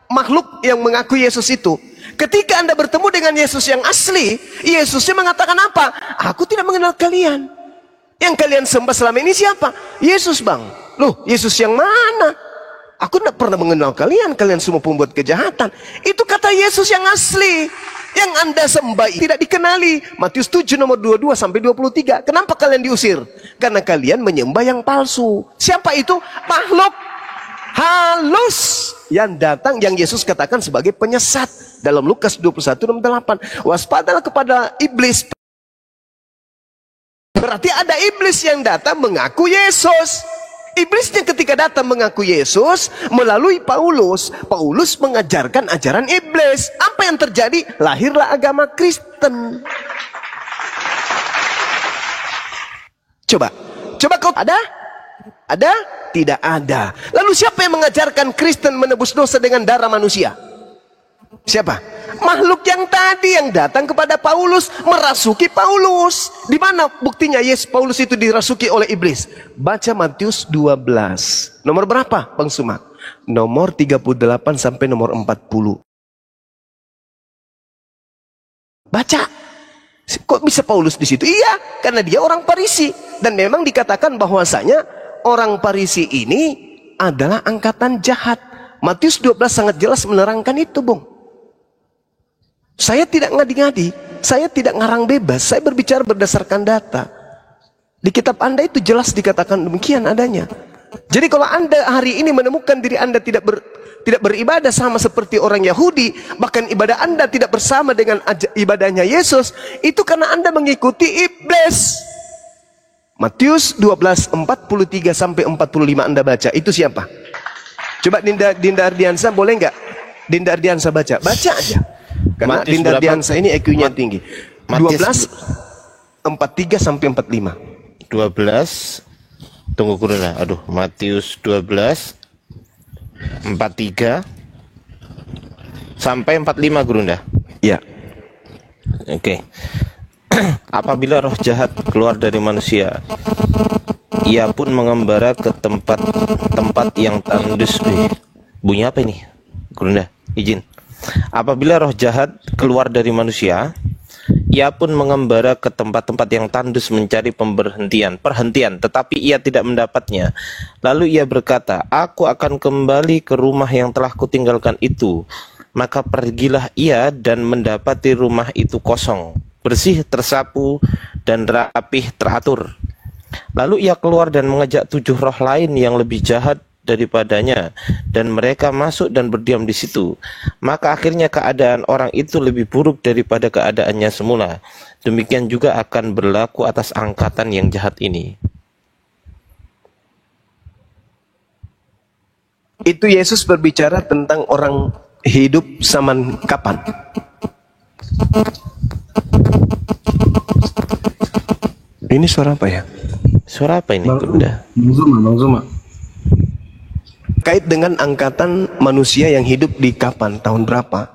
makhluk yang mengaku Yesus itu. Ketika Anda bertemu dengan Yesus yang asli, Yesusnya mengatakan apa? Aku tidak mengenal kalian. Yang kalian sembah selama ini siapa? Yesus bang. Loh, Yesus yang mana? Aku tidak pernah mengenal kalian. Kalian semua pembuat kejahatan. Itu kata Yesus yang asli. Yang Anda sembah tidak dikenali. Matius 7 nomor 22 sampai 23. Kenapa kalian diusir? Karena kalian menyembah yang palsu. Siapa itu? Makhluk halus yang datang, yang Yesus katakan sebagai penyesat. Dalam Lukas 21 nomor 8. Waspadalah kepada iblis. Berarti ada iblis yang datang mengaku Yesus. Iblisnya ketika datang mengaku Yesus melalui Paulus, Paulus mengajarkan ajaran iblis. Apa yang terjadi? Lahirlah agama Kristen. Coba kau ada? Ada? Tidak ada. Lalu siapa yang mengajarkan Kristen menebus dosa dengan darah manusia? Siapa? Makhluk yang tadi yang datang kepada Paulus, merasuki Paulus. Di mana buktinya Paulus itu dirasuki oleh iblis? Baca Matius 12. Nomor berapa, Bang Sumak? Nomor 38 sampai nomor 40. Baca. Kok bisa Paulus di situ? Iya, karena dia orang Farisi, dan memang dikatakan bahwasanya orang Farisi ini adalah angkatan jahat. Matius 12 sangat jelas menerangkan itu, Bung. Saya tidak ngadi-ngadi, saya tidak ngarang bebas, saya berbicara berdasarkan data. Di kitab Anda itu jelas dikatakan demikian adanya. Jadi kalau Anda hari ini menemukan diri Anda tidak beribadah sama seperti orang Yahudi, bahkan ibadah Anda tidak bersama dengan ibadahnya Yesus, itu karena Anda mengikuti iblis. Matius 12, 43 sampai 45 Anda baca. Itu siapa? Coba Dinda Ardiansa boleh nggak? Dinda Ardiansa baca. Baca aja. Karena Matius Dinda berapa? Ardiansa ini EQ-nya tinggi. Matius 12, 43 sampai 45. 12. Tunggu kurang. Aduh, Matius 12 43 sampai 45 Gurunda. Ya. Oke. Apabila roh jahat keluar dari manusia, ia pun mengembara ke tempat yang tandus. Bunyi apa ini? Gurunda, izin. Apabila roh jahat keluar dari manusia, ia pun mengembara ke tempat-tempat yang tandus mencari perhentian, tetapi ia tidak mendapatnya. Lalu ia berkata, aku akan kembali ke rumah yang telah kutinggalkan itu. Maka pergilah ia dan mendapati rumah itu kosong, bersih, tersapu, dan rapih teratur. Lalu ia keluar dan mengajak 7 roh lain yang lebih jahat daripadanya, dan mereka masuk dan berdiam di situ. Maka akhirnya keadaan orang itu lebih buruk daripada keadaannya semula. Demikian juga akan berlaku atas angkatan yang jahat ini. Itu Yesus berbicara tentang orang hidup zaman kapan? Ini suara apa ya? Suara apa ini, Gurunda? Bang Zuma. Kait dengan angkatan manusia yang hidup di kapan? Tahun berapa?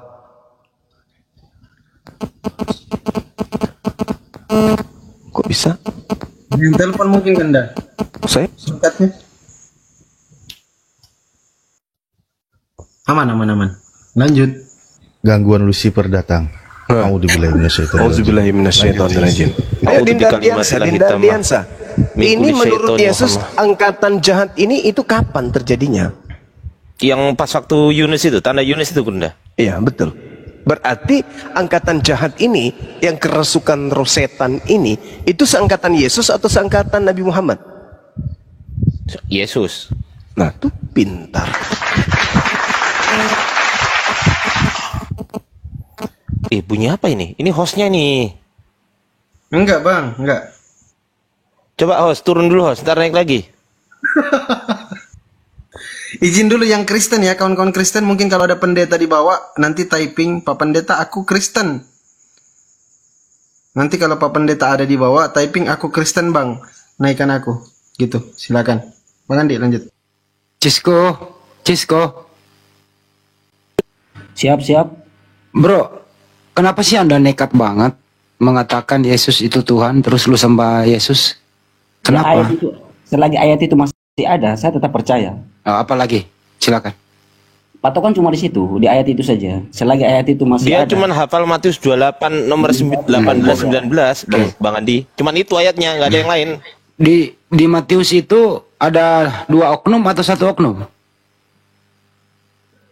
Kok bisa? Yang telepon mungkin Ganda. Saya? Singkatnya. Aman. Lanjut. Gangguan Lucifer datang. Auzubillahi minasyaitonir rajim. Auzubillahi minasyaitonir rajim. Ayo Dinda Ardiansa. Ini menurut Yesus angkatan jahat ini itu kapan terjadinya? Yang pas waktu Yunus itu, tanda Yunus itu, Gurunda. Iya, betul. Berarti angkatan jahat ini yang kerasukan roh setan ini itu seangkatan Yesus atau seangkatan Nabi Muhammad? Yesus. Nah, tuh pintar. Bunyi apa ini? Ini hostnya nih. Enggak, Bang, enggak. Coba host, turun dulu host, ntar naik lagi. Izin dulu yang Kristen ya, kawan-kawan Kristen, mungkin kalau ada pendeta di bawah, nanti typing, Pak Pendeta aku Kristen. Nanti kalau Pak Pendeta ada di bawah, typing aku Kristen Bang, naikkan aku. Gitu, silakan. Bang Andi, lanjut. Cisco. Siap. Bro, kenapa sih Anda nekat banget mengatakan Yesus itu Tuhan, terus lu sembah Yesus? Kenapa? Selagi ayat itu masih ada, saya tetap percaya. Apa lagi? Silakan. Patokan cuma di situ, di ayat itu saja. Selagi ayat itu masih Dia ada. cuma hafal Matius 28 nomor 18 19, Bang Andi. Cuman itu ayatnya, nggak ada yang lain. Di Matius itu ada 2 oknum atau 1 oknum?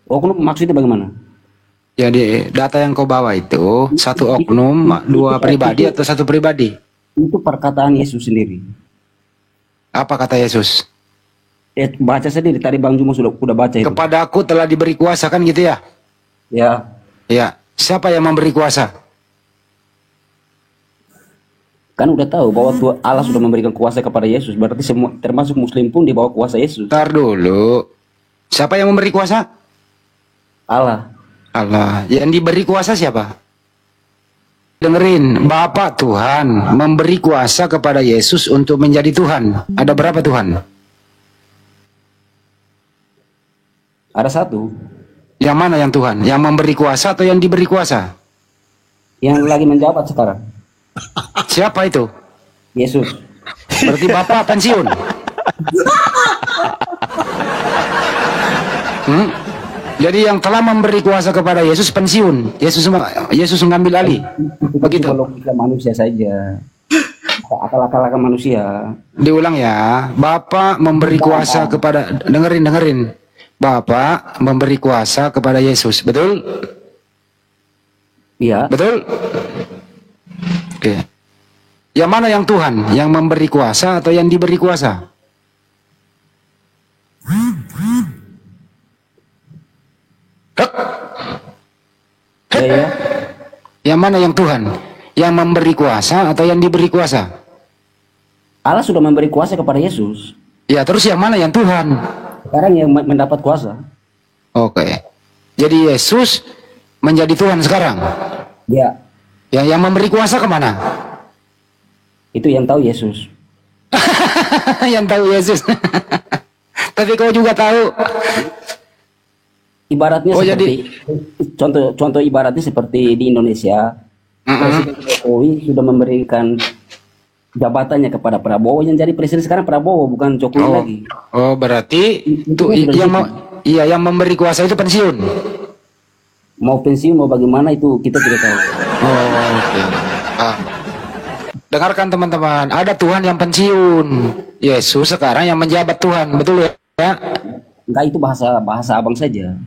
Oknum maksudnya bagaimana? Jadi data yang kau bawa itu 1 oknum, 2 pribadi atau 1 pribadi? Itu perkataan Yesus sendiri. Apa kata Yesus? Baca sendiri, tadi Bang Juma sudah baca itu. Kepada aku telah diberi kuasa, kan gitu ya? Ya. Ya, siapa yang memberi kuasa? Kan udah tahu bahwa Allah sudah memberikan kuasa kepada Yesus. Berarti semua termasuk Muslim pun di bawah kuasa Yesus. Ntar dulu. Siapa yang memberi kuasa? Allah. Yang diberi kuasa siapa? Dengerin, Bapak Tuhan memberi kuasa kepada Yesus untuk menjadi Tuhan. Ada berapa Tuhan? Ada 1. Yang mana yang Tuhan? Yang memberi kuasa atau yang diberi kuasa? Yang lagi menjabat sekarang. Siapa itu? Yesus. Berarti Bapak pensiun. Jadi yang telah memberi kuasa kepada Yesus pensiun. Yesus mengambil alih. Begitu. Logika manusia saja. Akal-akal manusia. Diulang ya. Bapak memberi kuasa kepada, dengerin. Bapak memberi kuasa kepada Yesus. Betul? Iya. Betul? Oke. Yang mana yang Tuhan? Yang memberi kuasa atau yang diberi kuasa? Ya. Yang mana yang Tuhan? Yang memberi kuasa atau yang diberi kuasa? Allah sudah memberi kuasa kepada Yesus. Ya, terus yang mana yang Tuhan? Sekarang yang mendapat kuasa. Oke. Jadi Yesus menjadi Tuhan sekarang. Ya, Yang memberi kuasa kemana? itu yang tahu Yesus. Yang tahu Yesus. Tapi kau juga tahu. Ibaratnya Oh, seperti contoh ibaratnya seperti di Indonesia, Presiden Jokowi sudah memberikan jabatannya kepada Prabowo, yang jadi presiden sekarang Prabowo bukan Jokowi lagi. Oh, berarti itu yang memberi kuasa itu pensiun. Mau pensiun mau bagaimana itu kita tidak tahu. Oh, oke. Dengarkan teman-teman, ada Tuhan yang pensiun. Yesus sekarang yang menjabat Tuhan, betul ya? Enggak, itu bahasa abang saja.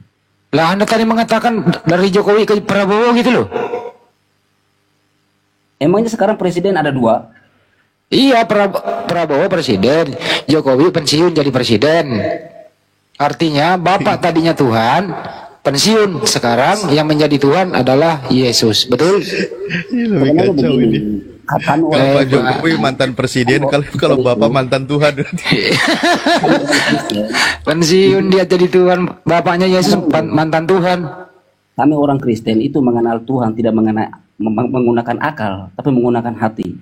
Lah Anda tadi mengatakan dari Jokowi ke Prabowo gitu loh. Emangnya sekarang presiden ada 2? Iya, Prabowo presiden, Jokowi pensiun jadi presiden. Artinya Bapak tadinya Tuhan, pensiun. Sekarang yang menjadi Tuhan adalah Yesus, betul? Lebih kacau ini. Kalau Pak Jokowi mantan presiden, kalau Bapak mantan Tuhan. Pensiun dia jadi Tuhan, bapaknya Yesus mantan Tuhan. Kami orang Kristen itu mengenal Tuhan tidak menggunakan akal, tapi menggunakan hati.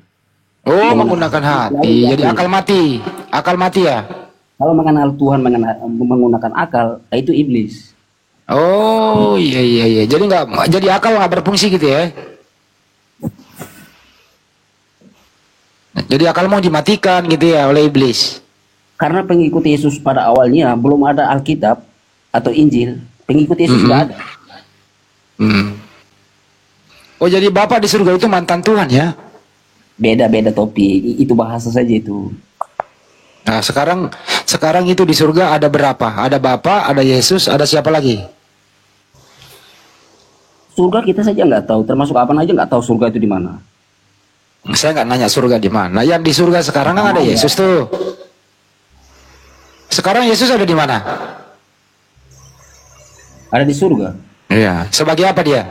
Oh, menggunakan hati. Jadi akal mati ya. Kalau mengenal Tuhan menggunakan akal, itu iblis. Oh, iya. Jadi akal nggak berfungsi gitu ya. Jadi akal mau dimatikan gitu ya oleh iblis. Karena pengikut Yesus pada awalnya belum ada Alkitab atau Injil, pengikut Yesus sudah ada. Oh, jadi Bapak di surga itu mantan Tuhan ya? Beda-beda topik, itu bahasa saja itu. Nah, sekarang itu di surga ada berapa? Ada Bapak, ada Yesus, ada siapa lagi? Surga kita saja nggak tahu, termasuk apa aja nggak tahu surga itu di mana. Saya nggak nanya surga di mana. Yang di surga sekarang kan ada Yesus tuh. Sekarang Yesus ada di mana? Ada di surga. Iya. Sebagai apa dia?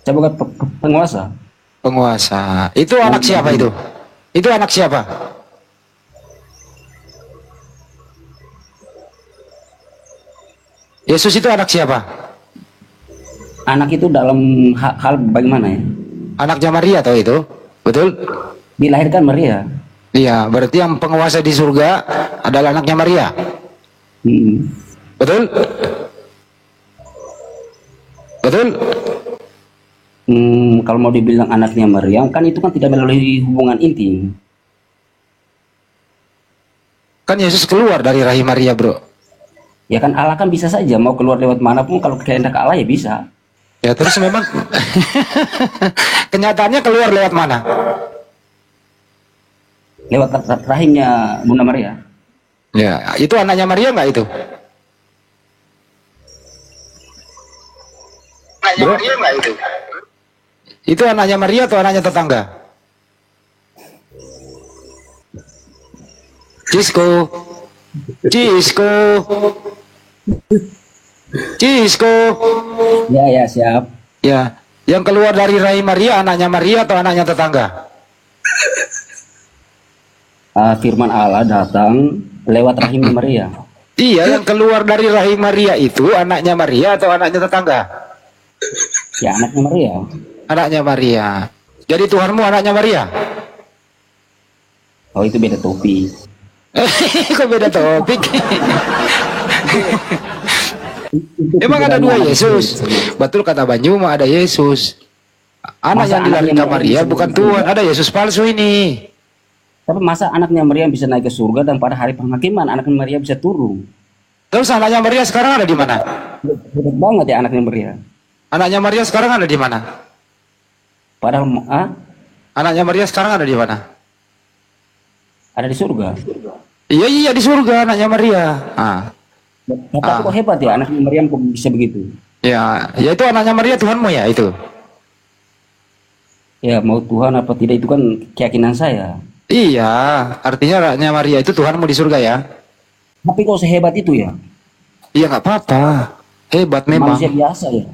Sebagai penguasa. Penguasa. Itu anak siapa itu? Itu anak siapa? Yesus itu anak siapa? Anak itu dalam hal bagaimana ya? Anaknya Maria atau itu? Betul? Dilahirkan Maria. Iya, berarti yang penguasa di surga adalah anaknya Maria. Betul? Betul? Kalau mau dibilang anaknya Maria, kan itu kan tidak melalui hubungan intim. Kan Yesus keluar dari rahim Maria, bro. Ya kan Allah kan bisa saja mau keluar lewat manapun, kalau kehendak Allah ya bisa. Ya terus memang kenyataannya keluar lewat mana? Lewat rahimnya Bunda Maria. Ya, itu anaknya Maria nggak itu? Anaknya Maria nggak itu? Itu anaknya Maria atau anaknya tetangga? Cisco. Ya, siap. Ya, yang keluar dari rahim Maria anaknya Maria atau anaknya tetangga? Firman Allah datang lewat rahim Maria. Iya, yang keluar dari rahim Maria itu anaknya Maria atau anaknya tetangga? Ya, anaknya Maria. Anaknya Maria. Jadi Tuhanmu anaknya Maria? Oh, itu beda topik. Kok beda topik? Emang ada dua Yesus? Betul kata Banjuma, ada Yesus. Anak yang dilahirkan Maria bukan Tuhan, ada Yesus palsu ini. Tapi masa anaknya Maria bisa naik ke surga dan pada hari penghakiman anaknya Maria bisa turun? Terus anaknya Maria sekarang ada di mana? Hebat banget ya anaknya Maria. Anaknya Maria sekarang ada di mana? Padahal anaknya Maria sekarang ada di mana? Ada di surga. Iya di surga anaknya Maria. Tapi kok hebat ya anaknya Maria kok bisa begitu? Ya itu anaknya Maria Tuhanmu ya itu. Ya mau Tuhan apa tidak itu kan keyakinan saya. Iya, artinya anaknya Maria itu Tuhanmu di surga ya. Tapi kok sehebat itu ya? Iya nggak apa-apa, hebat memang. Manusia biasa ya.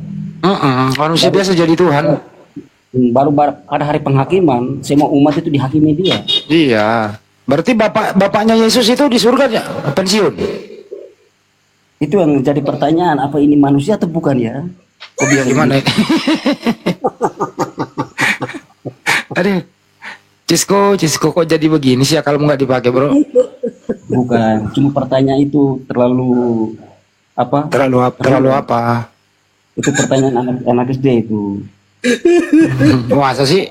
Manusia biasa jadi Tuhan. Baru pada hari penghakiman semua umat itu dihakimi dia. Iya. Berarti bapaknya Yesus itu di surga ya? Pensiun. Itu yang jadi pertanyaan, apa ini manusia atau bukan ya? Oh, gimana? Aduh. Cisco kok jadi begini sih kalau nggak dipakai, bro? Bukan, cuma pertanyaan itu terlalu apa? Terlalu apa? Itu pertanyaan anak SD itu. Masa sih?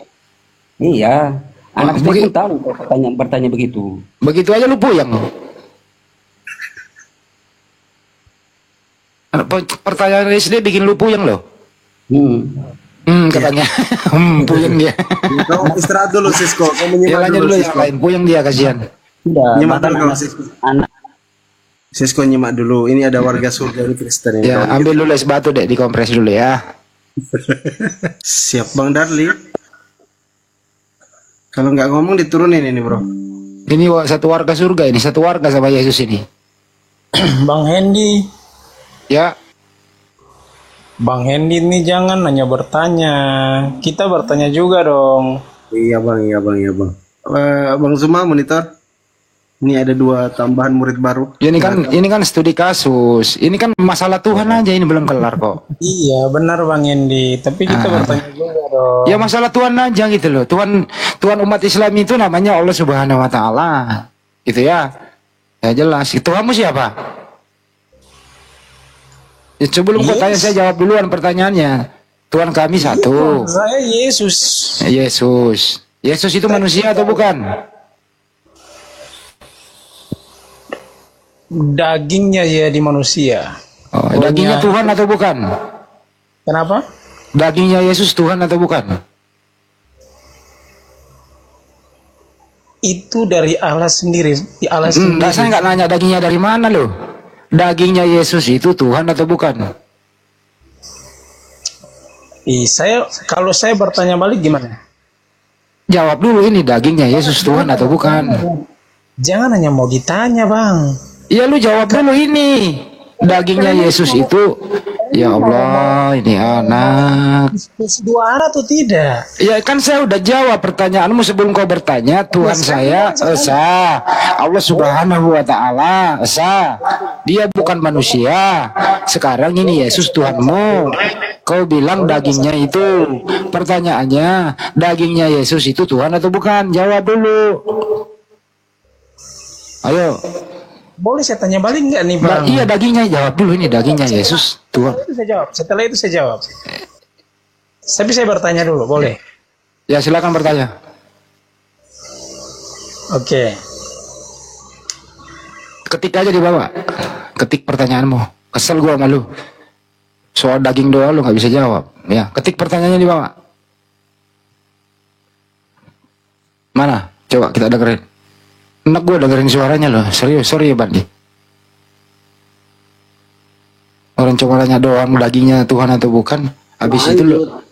Iya, anak SD pun tahu kalau bertanya begitu. Begitu aja lu puyeng. Pertanyaan SD bikin lu puyeng loh. Katanya. Puyeng dia. Kau istirahat dulu Sisko. Kau menyimak dulu yang lain. Puyeng dia, kasihan. Nyimak dulu Sisko. Sisko nyimak dulu. Ini ada warga surga ini Kristen. Ya, ambil dulu es batu deh, dikompres dulu ya. Siap Bang Darli. Kalau nggak ngomong diturunin ini bro. Ini satu warga surga ini, satu warga sama Yesus ini. Bang Hendy. Ya. Bang Hendy ini jangan hanya bertanya, kita bertanya juga dong. Iya bang. Bang Zuma monitor. Ini ada 2 tambahan murid baru. Ini kan studi kasus. Ini kan masalah Tuhan aja, ini belum kelar kok. Iya benar Bang Hendy, tapi kita bertanya juga dong. Ya masalah Tuhan aja gitu loh. Tuhan umat Islam itu namanya Allah Subhanahu Wa Taala, gitu ya. Ya jelas. Tuhanmu siapa? Ya, sebelum kau tanya saya jawab duluan pertanyaannya. Tuhan kami satu. Saya Yesus. Yesus itu manusia atau bukan? Dagingnya jadi manusia. Oh, dagingnya Tuhan atau bukan? Kenapa? Dagingnya Yesus Tuhan atau bukan? Itu dari Allah sendiri. Saya nggak nanya dagingnya dari mana loh. Dagingnya Yesus itu Tuhan atau bukan? Kalau saya bertanya balik gimana? Jawab dulu, ini dagingnya Yesus Tuhan atau bukan? Jangan hanya mau ditanya bang. Iya lu jawab dulu ini. Dagingnya Yesus itu, ya Allah, ini anak. Dua arah atau tidak? Ya kan saya udah jawab pertanyaanmu sebelum kau bertanya. Tuhan saya esa, Allah Subhanahu Wa Taala esa. Dia bukan manusia. Sekarang ini Yesus Tuhanmu. Kau bilang dagingnya itu. Pertanyaannya, dagingnya Yesus itu Tuhan atau bukan? Jawab dulu. Ayo. Boleh saya tanya balik nggak nih bang? Iya dagingnya, jawab dulu, ini dagingnya Yesus Tuhan. Setelah itu saya jawab. Tapi saya bertanya dulu, boleh? Ya silakan bertanya. Oke. Ketik aja di bawah. Ketik pertanyaanmu. Kesel gua sama lu. Soal daging doang lu nggak bisa jawab. Ya, ketik pertanyaannya di bawah. Mana? Coba kita dengerin. Enak gue dengerin suaranya loh. Serius, sorry ya Bandi. Orang cuma tanya doang dagingnya Tuhan atau bukan. Habis itu lo.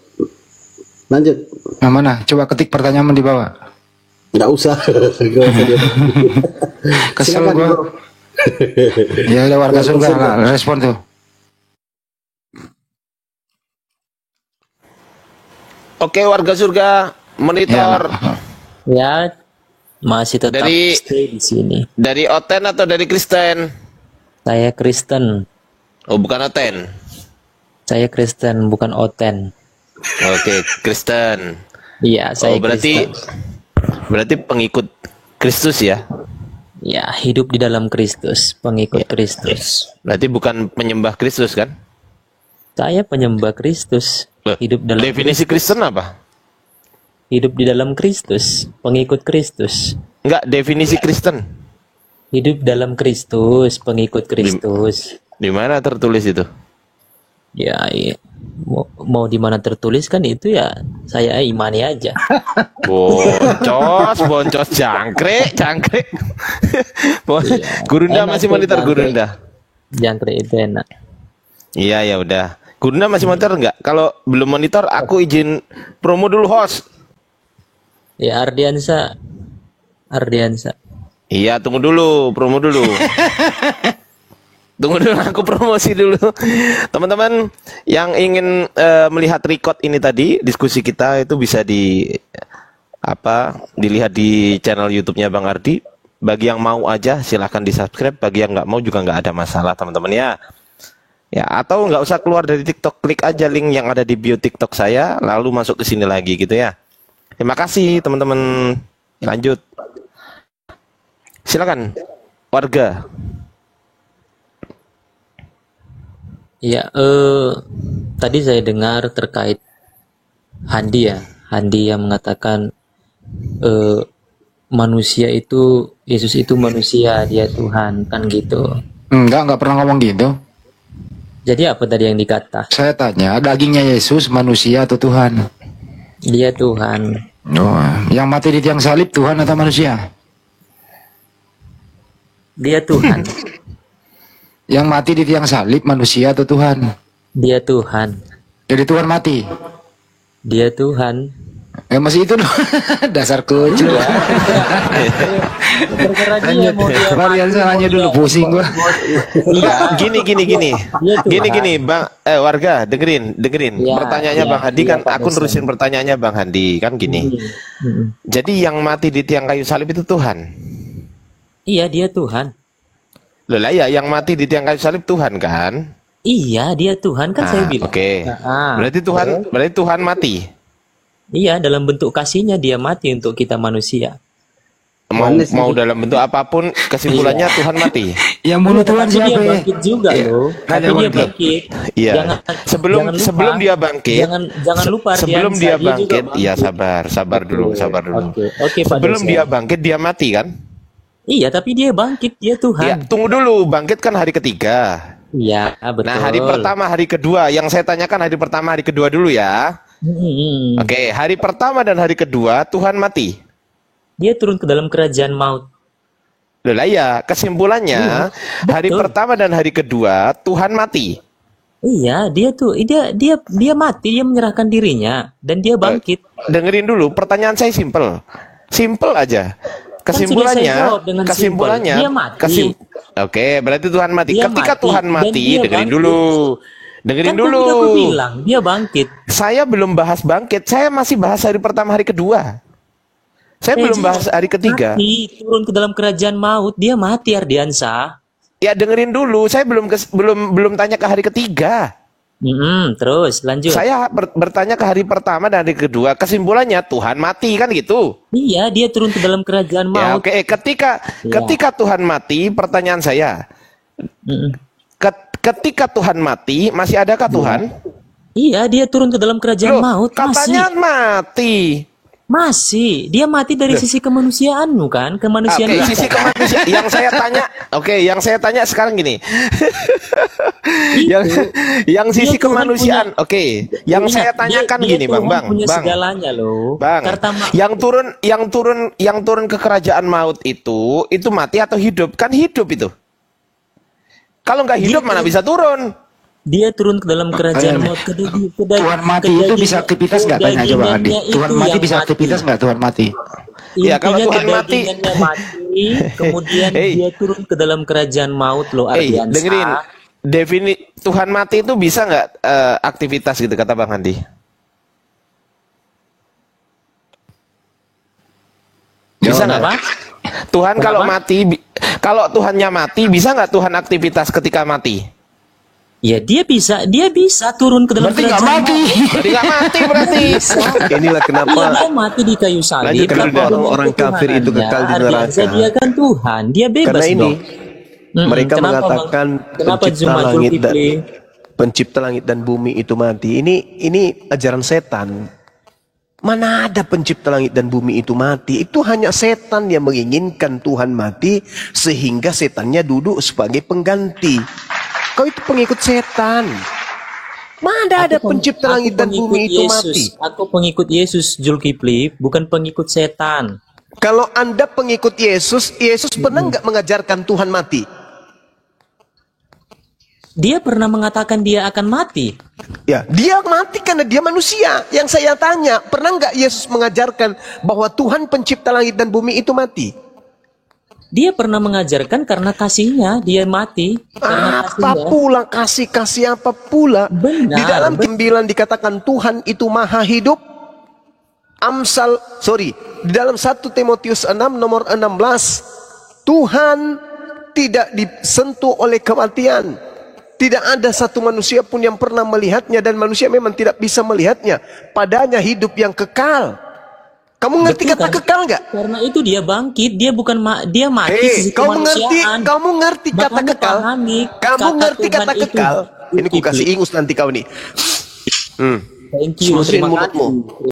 Lanjut. Nah mana? Coba ketik pertanyaan di bawah. Nggak usah. Kesel gue. Ya udah warga surga respon tuh. Oke warga surga monitor. Ya. Masih tetap stay di sini. Dari Oten atau dari Kristen? Saya Kristen. Oh, bukan Oten. Saya Kristen, bukan Oten. Oke, Kristen. Iya, saya Kristen. Berarti pengikut Kristus ya? Ya, hidup di dalam Kristus, pengikut Kristus. Berarti bukan penyembah Kristus kan? Saya penyembah Kristus. Hidup dalam definisi Kristen apa? Hidup di dalam Kristus, pengikut Kristus. Enggak, definisi Kristen. Hidup dalam Kristus, pengikut Kristus. Di mana tertulis itu? Ya, iya. Mau di mana tertulis kan itu ya saya imani aja. Boncos, jangkrik. Gurunda masih monitor Gurunda. Jangkrik itu enak. Iya, ya udah. Gurunda masih monitor enggak? Kalau belum monitor, aku izin promo dulu host. Ya Ardiansa. Iya tunggu dulu, promo dulu. Tunggu dulu, aku promosi dulu. Teman-teman yang ingin melihat record ini tadi, diskusi kita itu bisa dilihat di channel YouTube-nya Bang Ardi. Bagi yang mau aja silahkan di-subscribe, bagi yang nggak mau juga nggak ada masalah, teman-teman ya. Ya, atau nggak usah keluar dari TikTok, klik aja link yang ada di bio TikTok saya, lalu masuk ke sini lagi gitu ya. Terima kasih teman-teman. Lanjut. Silakan warga. Ya, tadi saya dengar terkait Handi ya, Handi yang mengatakan manusia itu, Yesus itu manusia, dia Tuhan, kan gitu. Enggak pernah ngomong gitu. Jadi apa tadi yang dikata? Saya tanya, dagingnya Yesus manusia atau Tuhan? Dia Tuhan. Oh, yang mati di tiang salib Tuhan atau manusia? Dia Tuhan. Yang mati di tiang salib manusia atau Tuhan? Dia Tuhan. Jadi Tuhan mati? Dia Tuhan. Masih itu dasar kucu. Varian salahnya dulu pusing gua. Gini Bang, warga dengerin. Pertanyaannya Bang Handi kan, aku nerusin pertanyaannya Bang Handi kan gini. Jadi yang mati di tiang kayu salib itu Tuhan? Iya, dia Tuhan. Loh lah ya, yang mati di tiang kayu salib Tuhan kan? Iya, dia Tuhan kan saya bilang. Oke. Berarti Tuhan mati. Iya, dalam bentuk kasihnya dia mati untuk kita manusia. Mau dalam bentuk apapun, kesimpulannya Tuhan mati. Yang bunuh Tuhan siapa? Dia bangkit juga loh. Tapi dia bangkit. Iya. Sebelum dia bangkit. Jangan lupa. Sebelum dia bangkit, iya sabar dulu. Oke, Pak sebelum dosen. dia bangkit dia mati kan? Iya, tapi dia bangkit, dia Tuhan. Ya, tunggu dulu, bangkit kan hari ketiga. Iya, betul. Nah, hari pertama, hari kedua. Yang saya tanyakan hari pertama, hari kedua dulu ya. Oke, hari pertama dan hari kedua Tuhan mati. Dia turun ke dalam kerajaan maut. Loh lah ya, kesimpulannya hari pertama dan hari kedua Tuhan mati. Iya, dia mati, dia menyerahkan dirinya dan dia bangkit. Dengerin dulu, pertanyaan saya simple aja. Kesimpulannya, dia mati. Oke, berarti Tuhan mati. Dia Ketika mati, Tuhan mati, dengerin bangkit. dulu. Dengerin dulu. Aku bilang dia bangkit. Saya belum bahas bangkit, saya masih bahas hari pertama, hari kedua. Saya belum bahas hari ketiga. Mati, turun ke dalam kerajaan maut, dia mati, Ardiansa. Ya dengerin dulu, saya belum tanya ke hari ketiga. Terus lanjut. Saya bertanya ke hari pertama dan hari kedua. Kesimpulannya Tuhan mati kan gitu. Iya, dia turun ke dalam kerajaan Ya, maut. oke. Ketika Tuhan mati, pertanyaan saya. Ketika Tuhan mati, masih adakah Tuhan? Iya, dia turun ke dalam kerajaan maut. Katanya mati. Masih. Dia mati dari sisi kemanusiaanmu kan? Kemanusiaan. Oke, sisi kemanusiaan. Yang saya tanya sekarang gini. yang sisi kemanusiaan. Oke, yang saya tanyakan gini, Bang. Segalanya loh. Bang. Yang turun ke kerajaan maut itu mati atau hidup? Kan hidup itu. Kalau nggak hidup mana bisa turun? Dia turun ke dalam kerajaan maut. Tuhan mati itu bisa aktivitas nggak? Tanya coba Andi. Tuhan mati bisa aktivitas nggak? Tuhan mati. Ya kalau Tuhan mati, kemudian dia turun ke dalam kerajaan maut loh, Ardiansa. Dengerin, Tuhan mati itu bisa nggak aktivitas gitu kata Bang Andi? Bisa nggak? Tuhan kalau mati, kalau Tuhannya mati, bisa nggak Tuhan aktivitas ketika mati? Ya dia bisa turun ke dalam kerajaan maut. Berarti nggak mati berarti. Inilah kenapa dia mati di kayu salib. kenapa orang kafir itu kekal di neraka. Dia kan Tuhan, dia bebas Karena ini dong. mereka mengatakan pencipta langit dan bumi itu mati. Ini ajaran setan. Mana ada pencipta langit dan bumi itu mati? Itu hanya setan yang menginginkan Tuhan mati sehingga setannya duduk sebagai pengganti. Kau itu pengikut setan. Mana ada pencipta langit dan bumi itu mati? Aku pengikut Yesus, Zulkifli, bukan pengikut setan. Kalau Anda pengikut Yesus pernah nggak mengajarkan Tuhan mati? Dia pernah mengatakan dia akan mati. Ya, dia mati karena dia manusia. Yang saya tanya, pernah nggak Yesus mengajarkan bahwa Tuhan pencipta langit dan bumi itu mati? Dia pernah mengajarkan karena kasihnya dia mati. Karena Apa kasihnya. pula kasih apa pula? Benar, Di dalam 9 dikatakan Tuhan itu maha hidup. Di dalam 1 Timotius 6 nomor 16, Tuhan tidak disentuh oleh kematian. Tidak ada satu manusia pun yang pernah melihatnya, dan manusia memang tidak bisa melihatnya. Padanya hidup yang kekal. Kamu ngerti kata kekal nggak? Karena itu dia bangkit, dia bukan dia mati sisi kemanusiaan. Kamu ngerti kata Makanya kekal? pahami Kamu ngerti Tuhan kata itu. kekal? Ini ku kasih ingus nanti kau nih. Thank you, Semasukin terima mulutmu. kasih.